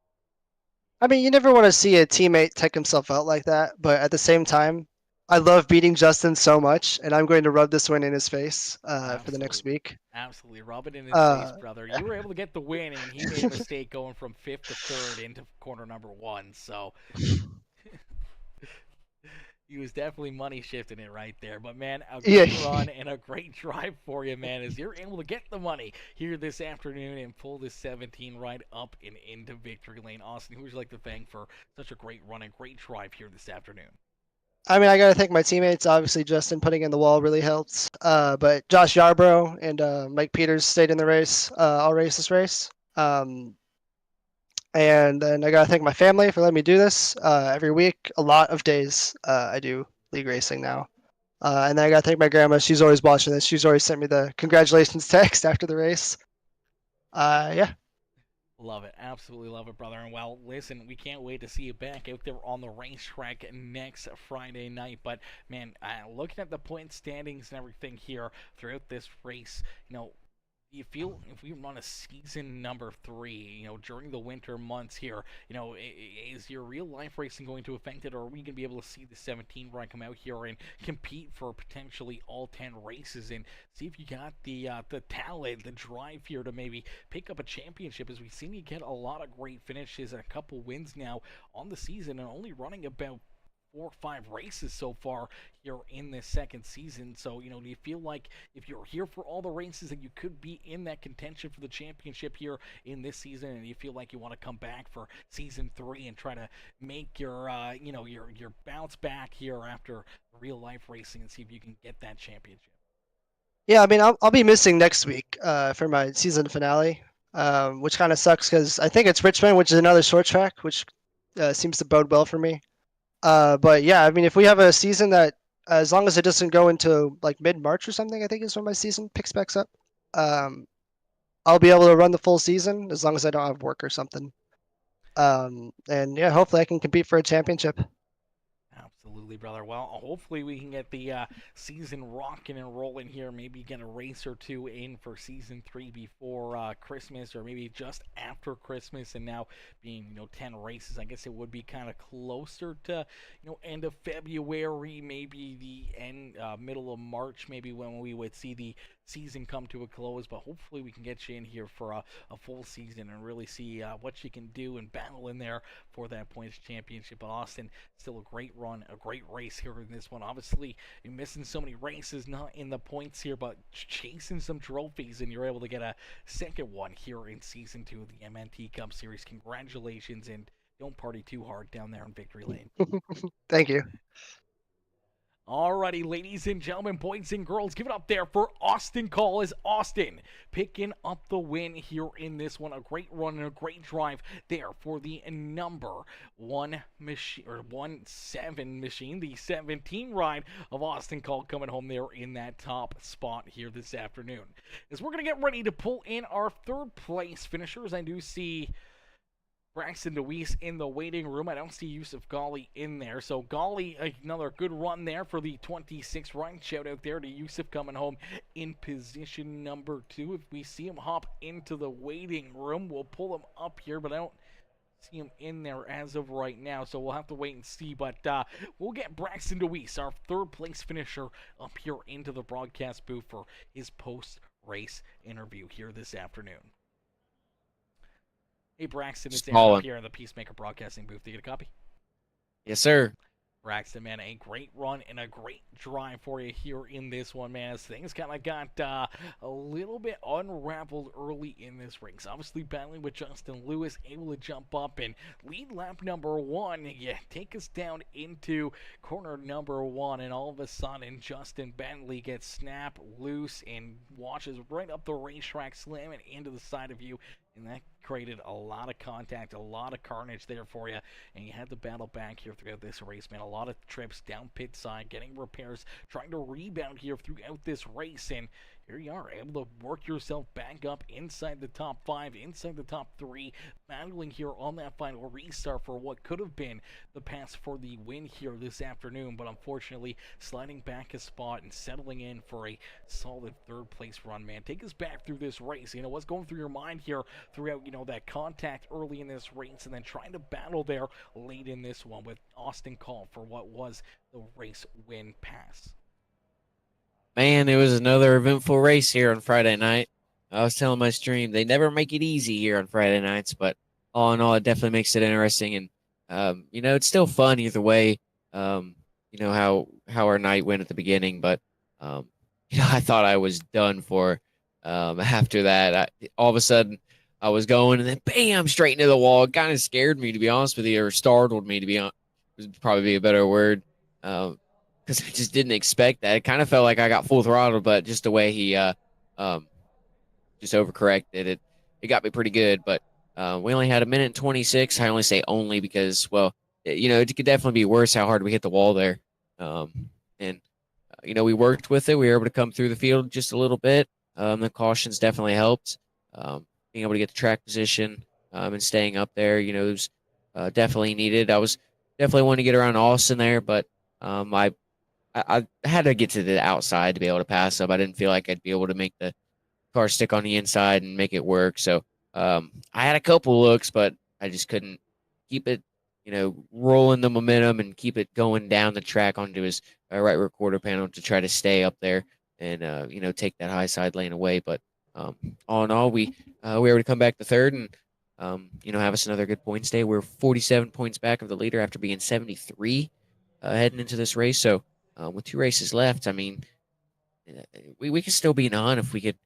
I mean, you never want to see a teammate take himself out like that, but at the same time, I love beating Justin so much, and I'm going to rub this win in his face for the next week. Absolutely. Rub it in his face, brother. You were able to get the win, and he made a mistake going from 5th to 3rd into corner number 1, so he was definitely money shifting it right there. But, man, a great run and a great drive for you, man, as you're able to get the money here this afternoon and pull this 17 right up and into victory lane. Austin, who would you like to thank for such a great run and great drive here this afternoon? I mean, I got to thank my teammates. Obviously, Justin putting in the wall really helped. But Josh Yarbrough and Mike Peters stayed in the race. I'll race this race. And then I got to thank my family for letting me do this every week. A lot of days I do league racing now. And then I got to thank my grandma. She's always watching this. She's always sent me the congratulations text after the race. Yeah. Love it. Absolutely love it, brother. And well, listen, we can't wait to see you back out there on the racetrack next Friday night. But man, looking at the point standings and everything here throughout this race, you feel if we run a season number 3, during the winter months here, is your real life racing going to affect it, or are we going to be able to see the 17 run come out here and compete for potentially all 10 races and see if you got the talent, the drive here to maybe pick up a championship? As we've seen you get a lot of great finishes and a couple wins now on the season, and only running about 4 or 5 races so far here in this second season. So, do you feel like if you're here for all the races that you could be in that contention for the championship here in this season, and you feel like you want to come back for season 3 and try to make your bounce back here after real life racing and see if you can get that championship? Yeah, I mean, I'll be missing next week for my season finale, which kind of sucks because I think it's Richmond, which is another short track, which seems to bode well for me. But yeah, I mean, if we have a season that, as long as it doesn't go into like mid-March or something, I think is when my season picks back up. Um, I'll be able to run the full season as long as I don't have work or something. And yeah, hopefully I can compete for a championship. Absolutely, brother. Well, hopefully we can get the season rocking and rolling here. Maybe get a race or two in for season 3 before Christmas, or maybe just after Christmas. And now being 10 races, I guess it would be kind of closer to end of February, maybe the end middle of March, maybe when we would see the season come to a close. But hopefully we can get you in here for a full season and really see what you can do and battle in there for that points championship. But Austin, still a great run, a great race here in this one. Obviously, you're missing so many races, not in the points here, but chasing some trophies, and you're able to get a second one here in Season 2 of the MNT Cup Series. Congratulations, and don't party too hard down there in Victory Lane. Thank you. Alrighty, ladies and gentlemen, boys and girls, give it up there for Austin Call as Austin picking up the win here in this one. A great run and a great drive there for the number 1 machine, or 1-7 machine, the 17 ride of Austin Call coming home there in that top spot here this afternoon. As we're going to get ready to pull in our third place finishers, I do see Braxton DeWeese in the waiting room. I don't see Yusuf Ghali in there. So Ghali, another good run there for the 26 run. Shout out there to Yusuf coming home in position number 2. If we see him hop into the waiting room, we'll pull him up here, but I don't see him in there as of right now, so we'll have to wait and see. But we'll get Braxton DeWeese, our third place finisher, up here into the broadcast booth for his post-race interview here this afternoon. Hey, Braxton, it's Aaron up here in the Peacemaker Broadcasting booth. Do you get a copy? Yes, sir. Braxton, man, a great run and a great drive for you here in this one, man. As things kind of got a little bit unraveled early in this race. Obviously battling with Justin Lewis, able to jump up and lead lap number 1. Yeah, take us down into corner number 1, and all of a sudden Justin Bentley gets snapped loose and washes right up the racetrack, slamming into the side of you. And that created a lot of contact, a lot of carnage there for you. And you had to battle back here throughout this race, man. A lot of trips down pit side, getting repairs, trying to rebound here throughout this race. And here you are, able to work yourself back up inside the top 5, inside the top 3, battling here on that final restart for what could have been the pass for the win here this afternoon. But unfortunately, sliding back a spot and settling in for a solid third place run, man. Take us back through this race. What's going through your mind here throughout, that contact early in this race, and then trying to battle there late in this one with Austin Call for what was the race win pass? Man, it was another eventful race here on Friday night. I was telling my stream, they never make it easy here on Friday nights, but all in all, it definitely makes it interesting. And, it's still fun either way. How our night went at the beginning, but, I thought I was done for. After that, all of a sudden I was going, and then bam, straight into the wall. It kind of scared me, to be honest with you, or startled me, to be honest, would probably be a better word. Because I just didn't expect that. It kind of felt like I got full throttle, but just the way he just overcorrected it got me pretty good. But we only had 1 minute and 26. I only say only because, well, it could definitely be worse how hard we hit the wall there. And we worked with it. We were able to come through the field just a little bit. The cautions definitely helped. Being able to get the track position, and staying up there. You know, it was definitely needed. I was definitely wanting to get around Austin there, but I had to get to the outside to be able to pass up. I didn't feel like I'd be able to make the car stick on the inside and make it work. So I had a couple looks, but I just couldn't keep it, rolling the momentum and keep it going down the track onto his right rear quarter panel to try to stay up there and take that high side lane away. But all in all, we were able to come back to third and have us another good points day. We're 47 points back of the leader after being 73 heading into this race. So with 2 races left, I mean, we could still be in on if we could,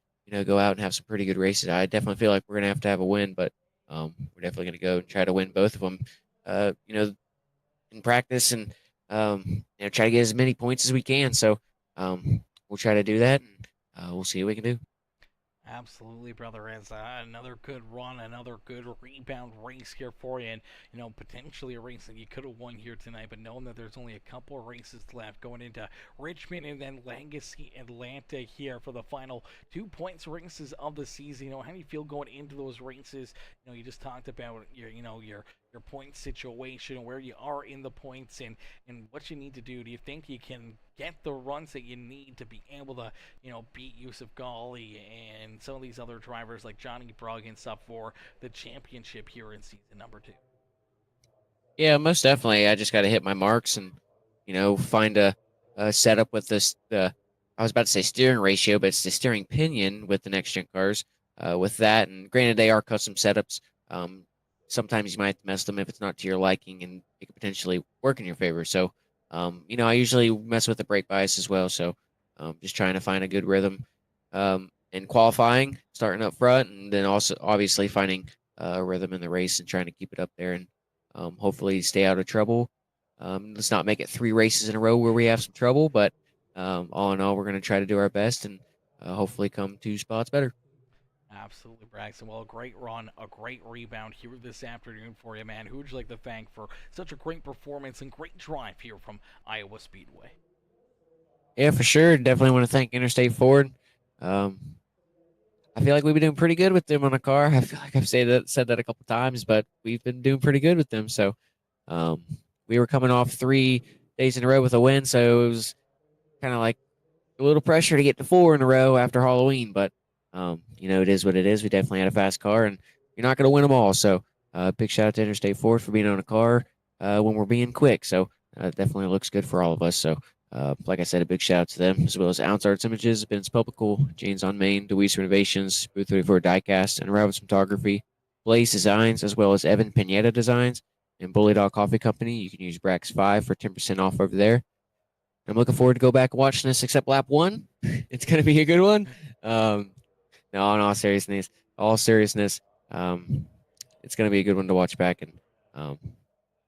go out and have some pretty good races. I definitely feel like we're gonna have a win, but we're definitely gonna go and try to win both of them. In practice and try to get as many points as we can. So we'll try to do that, and we'll see what we can do. Absolutely, brother. As another good run, another good rebound race here for you, and potentially a race that you could have won here tonight. But knowing that there's only a couple of races left, going into Richmond and then Legacy, Atlanta here for the final 2 points races of the season. How do you feel going into those races? You just talked about your point situation, where you are in the points, and what you need to do. Do you think you can get the runs that you need to be able to, beat Yusuf Ghali and some of these other drivers like Johnny Brugg and stuff for the championship here in season number 2? Yeah, most definitely. I just got to hit my marks and, find a setup with this. I was about to say steering ratio, but it's the steering pinion with the next gen cars. With that, and granted, they are custom setups. Sometimes you might have to mess them if it's not to your liking, and it could potentially work in your favor. So, I usually mess with the brake bias as well. So, just trying to find a good rhythm in qualifying, starting up front, and then also obviously finding a rhythm in the race and trying to keep it up there and hopefully stay out of trouble. Let's not make it 3 races in a row where we have some trouble, but all in all, we're going to try to do our best and hopefully come 2 spots better. Absolutely, Braxton. Well, a great run, a great rebound here this afternoon for you, man. Who would you like to thank for such a great performance and great drive here from Iowa Speedway? Yeah, for sure. Definitely want to thank Interstate Ford. I feel like we've been doing pretty good with them on the car. I feel like I've said that a couple times, but we've been doing pretty good with them. So we were coming off 3 days in a row with a win, so it was kind of like a little pressure to get to 4 in a row after Halloween. But it is what it is. We definitely had a fast car, and you're not going to win them all. So big shout out to Interstate Ford for being on a car when we're being quick. So it definitely looks good for all of us. So like I said, a big shout out to them, as well as Ounce Arts Images, Ben's Publical, Jane's on Main, DeWeese Renovations, Booth 34 Diecast, and Robbins Photography, Blaze Designs, as well as Evan Pineda Designs, and Bully Dog Coffee Company. You can use Brax5 for 10% off over there. I'm looking forward to go back and watching this, except lap 1. It's going to be a good one. No, in all seriousness, it's going to be a good one to watch back, and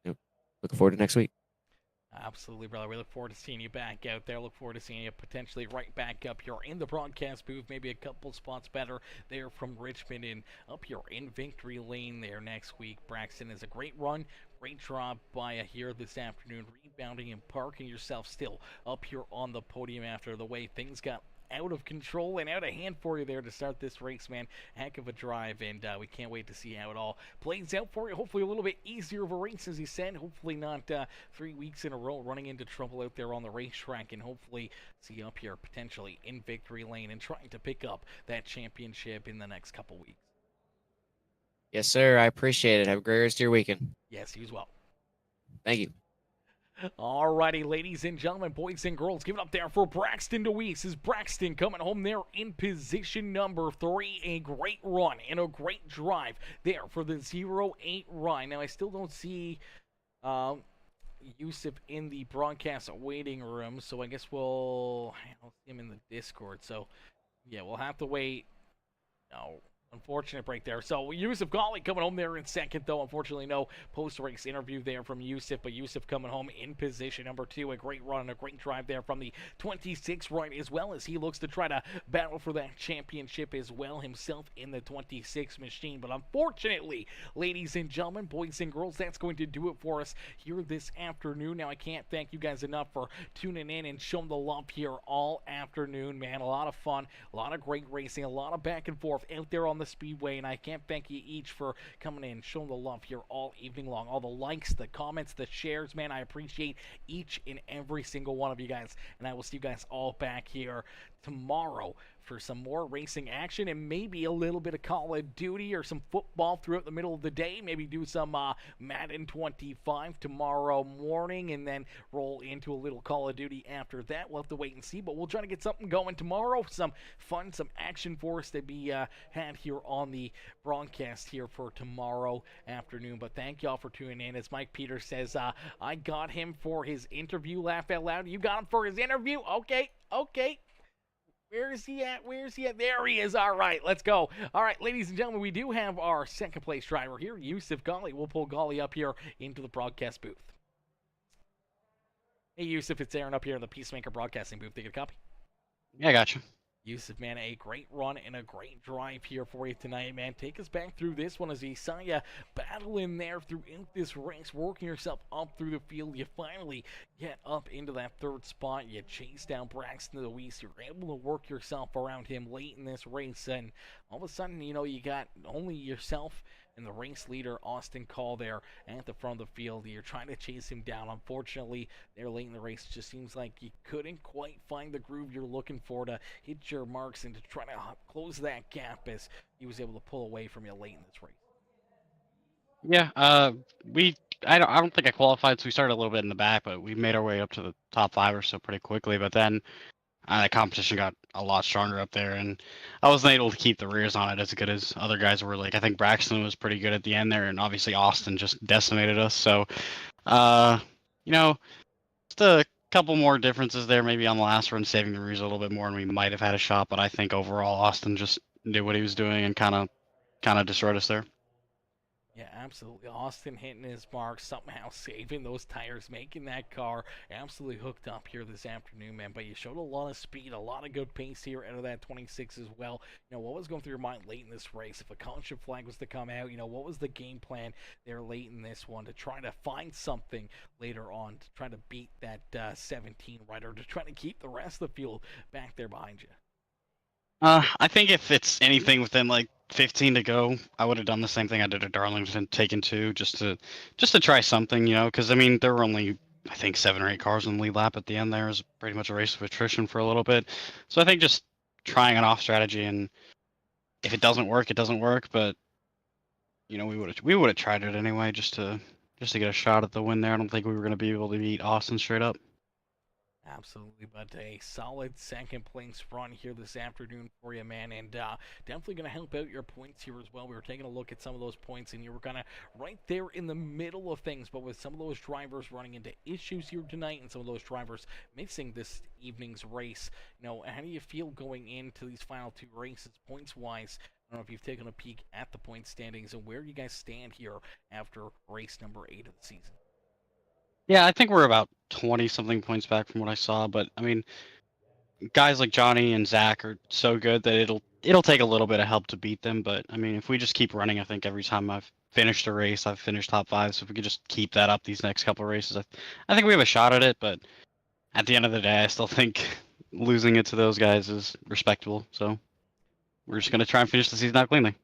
looking forward to next week. Absolutely, brother. We look forward to seeing you back out there. Look forward to seeing you potentially right back up here in the broadcast booth, maybe a couple spots better there from Richmond and up here in Victory Lane there next week. Braxton is a great run, great drop by you here this afternoon, rebounding and parking yourself still up here on the podium after the way things got out of control and out of hand for you there to start this race, man. Heck of a drive, and we can't wait to see how it all plays out for you. Hopefully a little bit easier of a race, as you said. Hopefully not 3 weeks in a row running into trouble out there on the racetrack, and hopefully see you up here potentially in Victory Lane and trying to pick up that championship in the next couple weeks. Yes, sir. I appreciate it. Have a great rest of your weekend. Yes, you as well. Thank you. Alrighty, ladies and gentlemen, boys and girls, give it up there for Braxton DeWeese. Is Braxton coming home there in position number 3. A great run and a great drive there for the 0-8 run. Now, I still don't see Yusuf in the broadcast waiting room, so I guess I don't see him in the Discord. So, yeah, we'll have to wait. No. Unfortunate break there. So Yusuf Ghali coming home there in second, though. Unfortunately, no post-race interview there from Yusuf, but Yusuf coming home in position number 2. A great run and a great drive there from the 26 right, as well as he looks to try to battle for that championship as well himself in the 26 machine. But unfortunately, ladies and gentlemen, boys and girls, that's going to do it for us here this afternoon. Now, I can't thank you guys enough for tuning in and showing the love here all afternoon, man. A lot of fun, a lot of great racing, a lot of back and forth out there on the Iowa Speedway, and I can't thank you each for coming in, showing the love here all evening long. All the likes, the comments, the shares, man, I appreciate each and every single one of you guys, and I will see you guys all back here tomorrow for some more racing action and maybe a little bit of Call of Duty or some football throughout the middle of the day. Maybe do some Madden 25 tomorrow morning and then roll into a little Call of Duty after that. We'll have to wait and see, but we'll try to get something going tomorrow. Some fun, some action for us to be had here on the broadcast here for tomorrow afternoon. But thank y'all for tuning in. As Mike Peters says, I got him for his interview. Laugh out loud. You got him for his interview? Okay. Where is he at? There he is. All right, let's go. All right, ladies and gentlemen, we do have our second place driver here, Yusuf Ghali. We'll pull Ghali up here into the broadcast booth. Hey, Yusuf, it's Aaron up here in the Peacemaker broadcasting booth. Take a copy. Yeah, I got you. Yusuf, man, a great run and a great drive here for you tonight, man. Take us back through this one as we saw you battling there throughout this race, working yourself up through the field. You finally get up into that third spot. You chase down Braxton Louise. You're able to work yourself around him late in this race, and all of a sudden, you know, you got only yourself and the race leader, Austin Call, there at the front of the field. You're trying to chase him down. Unfortunately, there late in the race, it just seems like you couldn't quite find the groove you're looking for to hit your marks and to try to close that gap as he was able to pull away from you late in this race. Yeah, I don't think I qualified, so we started a little bit in the back, but we made our way up to the top 5 or so pretty quickly. But then the competition got a lot stronger up there, and I wasn't able to keep the rears on it as good as other guys were. Like, I think Braxton was pretty good at the end there, and obviously Austin just decimated us. So, you know, just a couple more differences there, maybe on the last run, saving the rears a little bit more, and we might have had a shot. But I think overall Austin just did what he was doing and kind of destroyed us there. Yeah, absolutely. Austin hitting his mark, somehow saving those tires, making that car absolutely hooked up here this afternoon, man. But you showed a lot of speed, a lot of good pace here out of that 26 as well. You know, what was going through your mind late in this race? If a caution flag was to come out, you know, what was the game plan there late in this one to try to find something later on to try to beat that 17 rider, to try to keep the rest of the field back there behind you? I think if it's anything within like 15 to go, I would have done the same thing I did at Darlington, taken 2 just to try something, you know, because I mean there were only I think 7 or 8 cars on the lead lap at the end. There was pretty much a race of attrition for a little bit, so I think just trying an off strategy, and if it doesn't work, it doesn't work. But you know, we would have tried it anyway just to get a shot at the win there. I don't think we were going to be able to beat Austin straight up. Absolutely, but a solid second place run here this afternoon for you, man, and definitely going to help out your points here as well. We were taking a look at some of those points, and you were kind of right there in the middle of things, but with some of those drivers running into issues here tonight and some of those drivers missing this evening's race, you know, how do you feel going into these final 2 races points-wise? I don't know if you've taken a peek at the point standings and where you guys stand here after race number 8 of the season. Yeah, I think we're about 20-something points back from what I saw, but I mean, guys like Johnny and Zach are so good that it'll take a little bit of help to beat them. But I mean, if we just keep running, I think every time I've finished a race, I've finished top 5. So if we could just keep that up these next couple of races, I think we have a shot at it. But at the end of the day, I still think losing it to those guys is respectable. So we're just gonna try and finish the season out cleanly.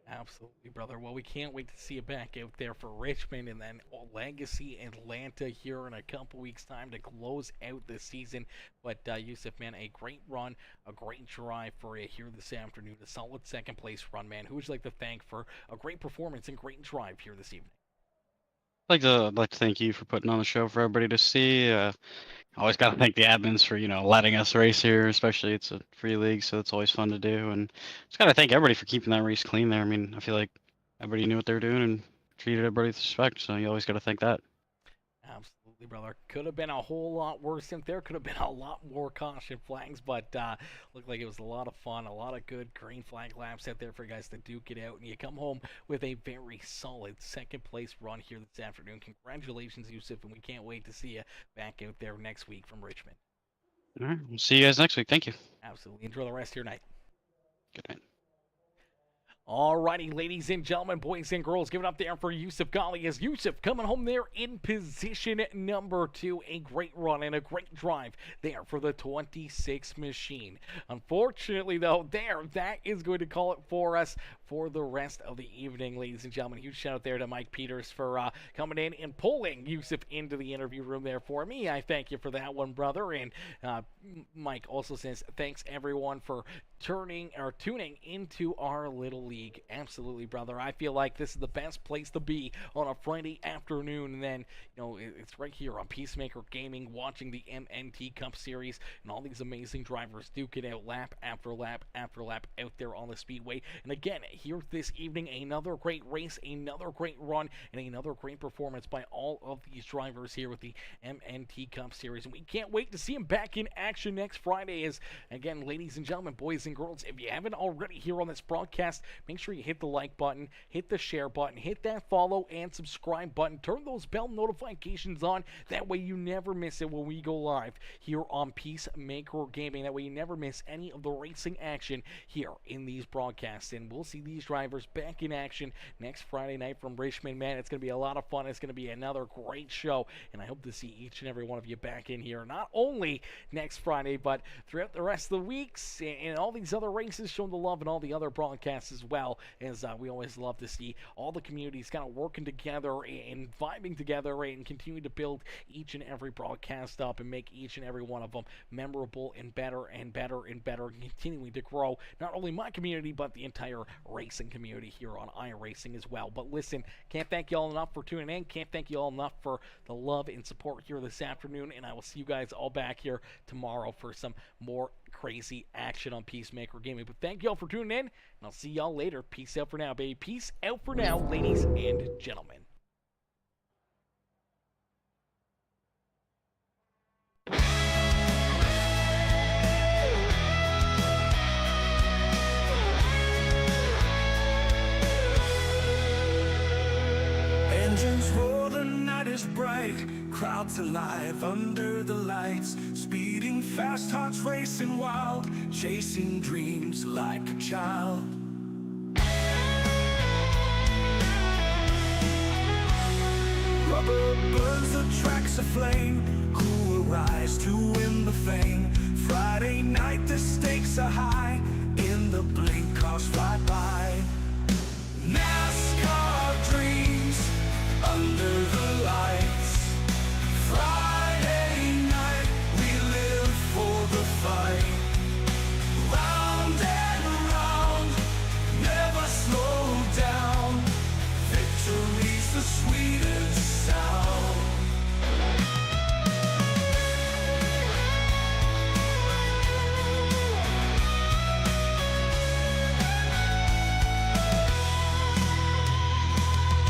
Absolutely, brother. Well, we can't wait to see you back out there for Richmond and then Legacy Atlanta here in a couple weeks' time to close out the season. But Yusuf, man, a great run, a great drive for you here this afternoon. A solid second place run, man. Who would you like to thank for a great performance and great drive here this evening? I'd like to thank you for putting on the show for everybody to see. Always got to thank the admins for, you know, letting us race here, especially it's a free league, so it's always fun to do. And just got to thank everybody for keeping that race clean there. I mean, I feel like everybody knew what they were doing and treated everybody with respect, so you always got to thank that. Absolutely, brother. Could have been a whole lot worse in there. Could have been a lot more caution flags, but looked like it was a lot of fun, a lot of good green flag laps out there for you guys to duke it out. And you come home with a very solid second place run here this afternoon. Congratulations, Yusuf, and we can't wait to see you back out there next week from Richmond. All right, we'll see you guys next week. Thank you. Absolutely. Enjoy the rest of your night. Good night. Alrighty, ladies and gentlemen, boys and girls, give it up there for Yusuf Ghali as Yusuf coming home there in position number 2. A great run and a great drive there for the 26 machine. Unfortunately, though, that is going to call it for us for the rest of the evening, ladies and gentlemen. Huge shout out there to Mike Peters for coming in and pulling Yusuf into the interview room there for me. I thank you for that one, brother. And Mike also says, thanks everyone for tuning into our little league. Absolutely, brother. I feel like this is the best place to be on a Friday afternoon, and then it's right here on Peacemaker Gaming, watching the MNT Cup Series and all these amazing drivers duke it out lap after lap after lap out there on the speedway. And again, here this evening, another great race, another great run, and another great performance by all of these drivers here with the MNT Cup Series. And we can't wait to see them back in action next Friday. As again, ladies and gentlemen, boys and girls, if you haven't already here on this broadcast, make sure you hit the like button, hit the share button, hit that follow and subscribe button, turn those bell notifications on. That way you never miss it when we go live here on Peacemaker Gaming. That way you never miss any of the racing action here in these broadcasts. And we'll see these drivers back in action next Friday night from Richmond. Man, it's going to be a lot of fun. It's going to be another great show, and I hope to see each and every one of you back in here, not only next Friday, but throughout the rest of the weeks and all these other races, showing the love and all the other broadcasts as well. As we always love to see all the communities kind of working together and vibing together and continue to build each and every broadcast up and make each and every one of them memorable and better and better and better, and continuing to grow not only my community but the entire racing community here on iRacing as well. But listen, can't thank you all enough for tuning in. Can't thank you all enough for the love and support here this afternoon, and I will see you guys all back here tomorrow for some more crazy action on Peacemaker Gaming. But thank you all for tuning in, and I'll see y'all later. Peace out for now, baby. Peace out for now, ladies and gentlemen. Engines roar, the night is bright, crowds alive under the lights, speeding fast, hearts racing wild, chasing dreams like a child. Rubber burns, the tracks aflame, who will rise to win the fame? Friday night, the stakes are high, in the blink cars fly by. NASCAR dreams under the lights. Friday night, we live for the fight. Round and round, never slow down. Victory's the sweetest sound.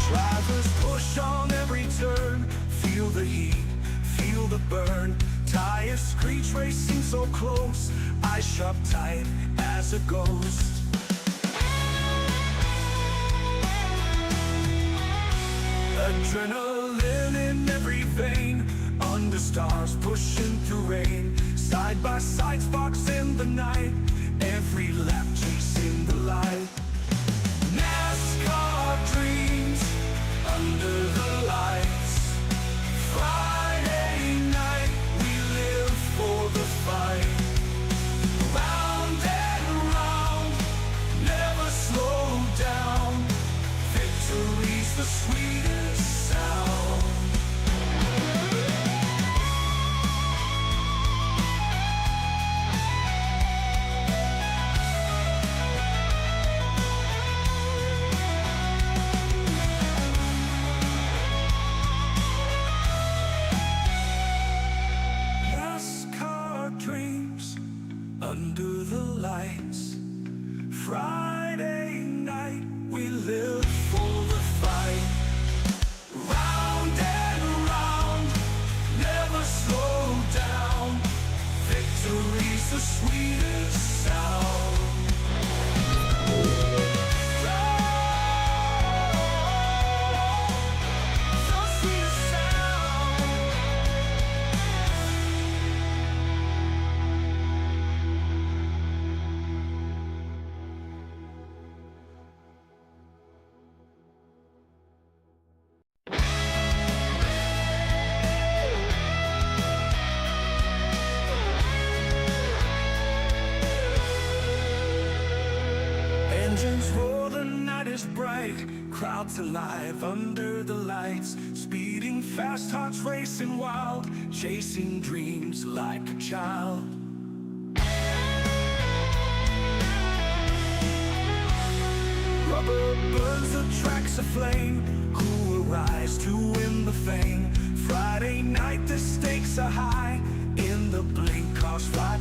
Drivers push on every turn, feel the heat, feel the burn. Tires screech, racing so close, eyes sharp tight as a ghost. Adrenaline in every vein, under stars pushing through rain. Side by side, sparks in the night, every lap chasing the light. NASCAR dreams under the lights. Friday night, we live for the fight. Round and round, never slow down. Victory's the sweetest sound. NASCAR dreams under the lights. Friday night, we live for the fight. Round and round, never slow down. Victory's the sweetest sound. The sweetest sound. Fireworks bright, crowds alive under the lights. Speeding fast, hearts racing wild, chasing dreams like a child. Rubber burns, the tracks aflame. Who will rise to win the fame? Friday night, the stakes are high. In the blink, cars fly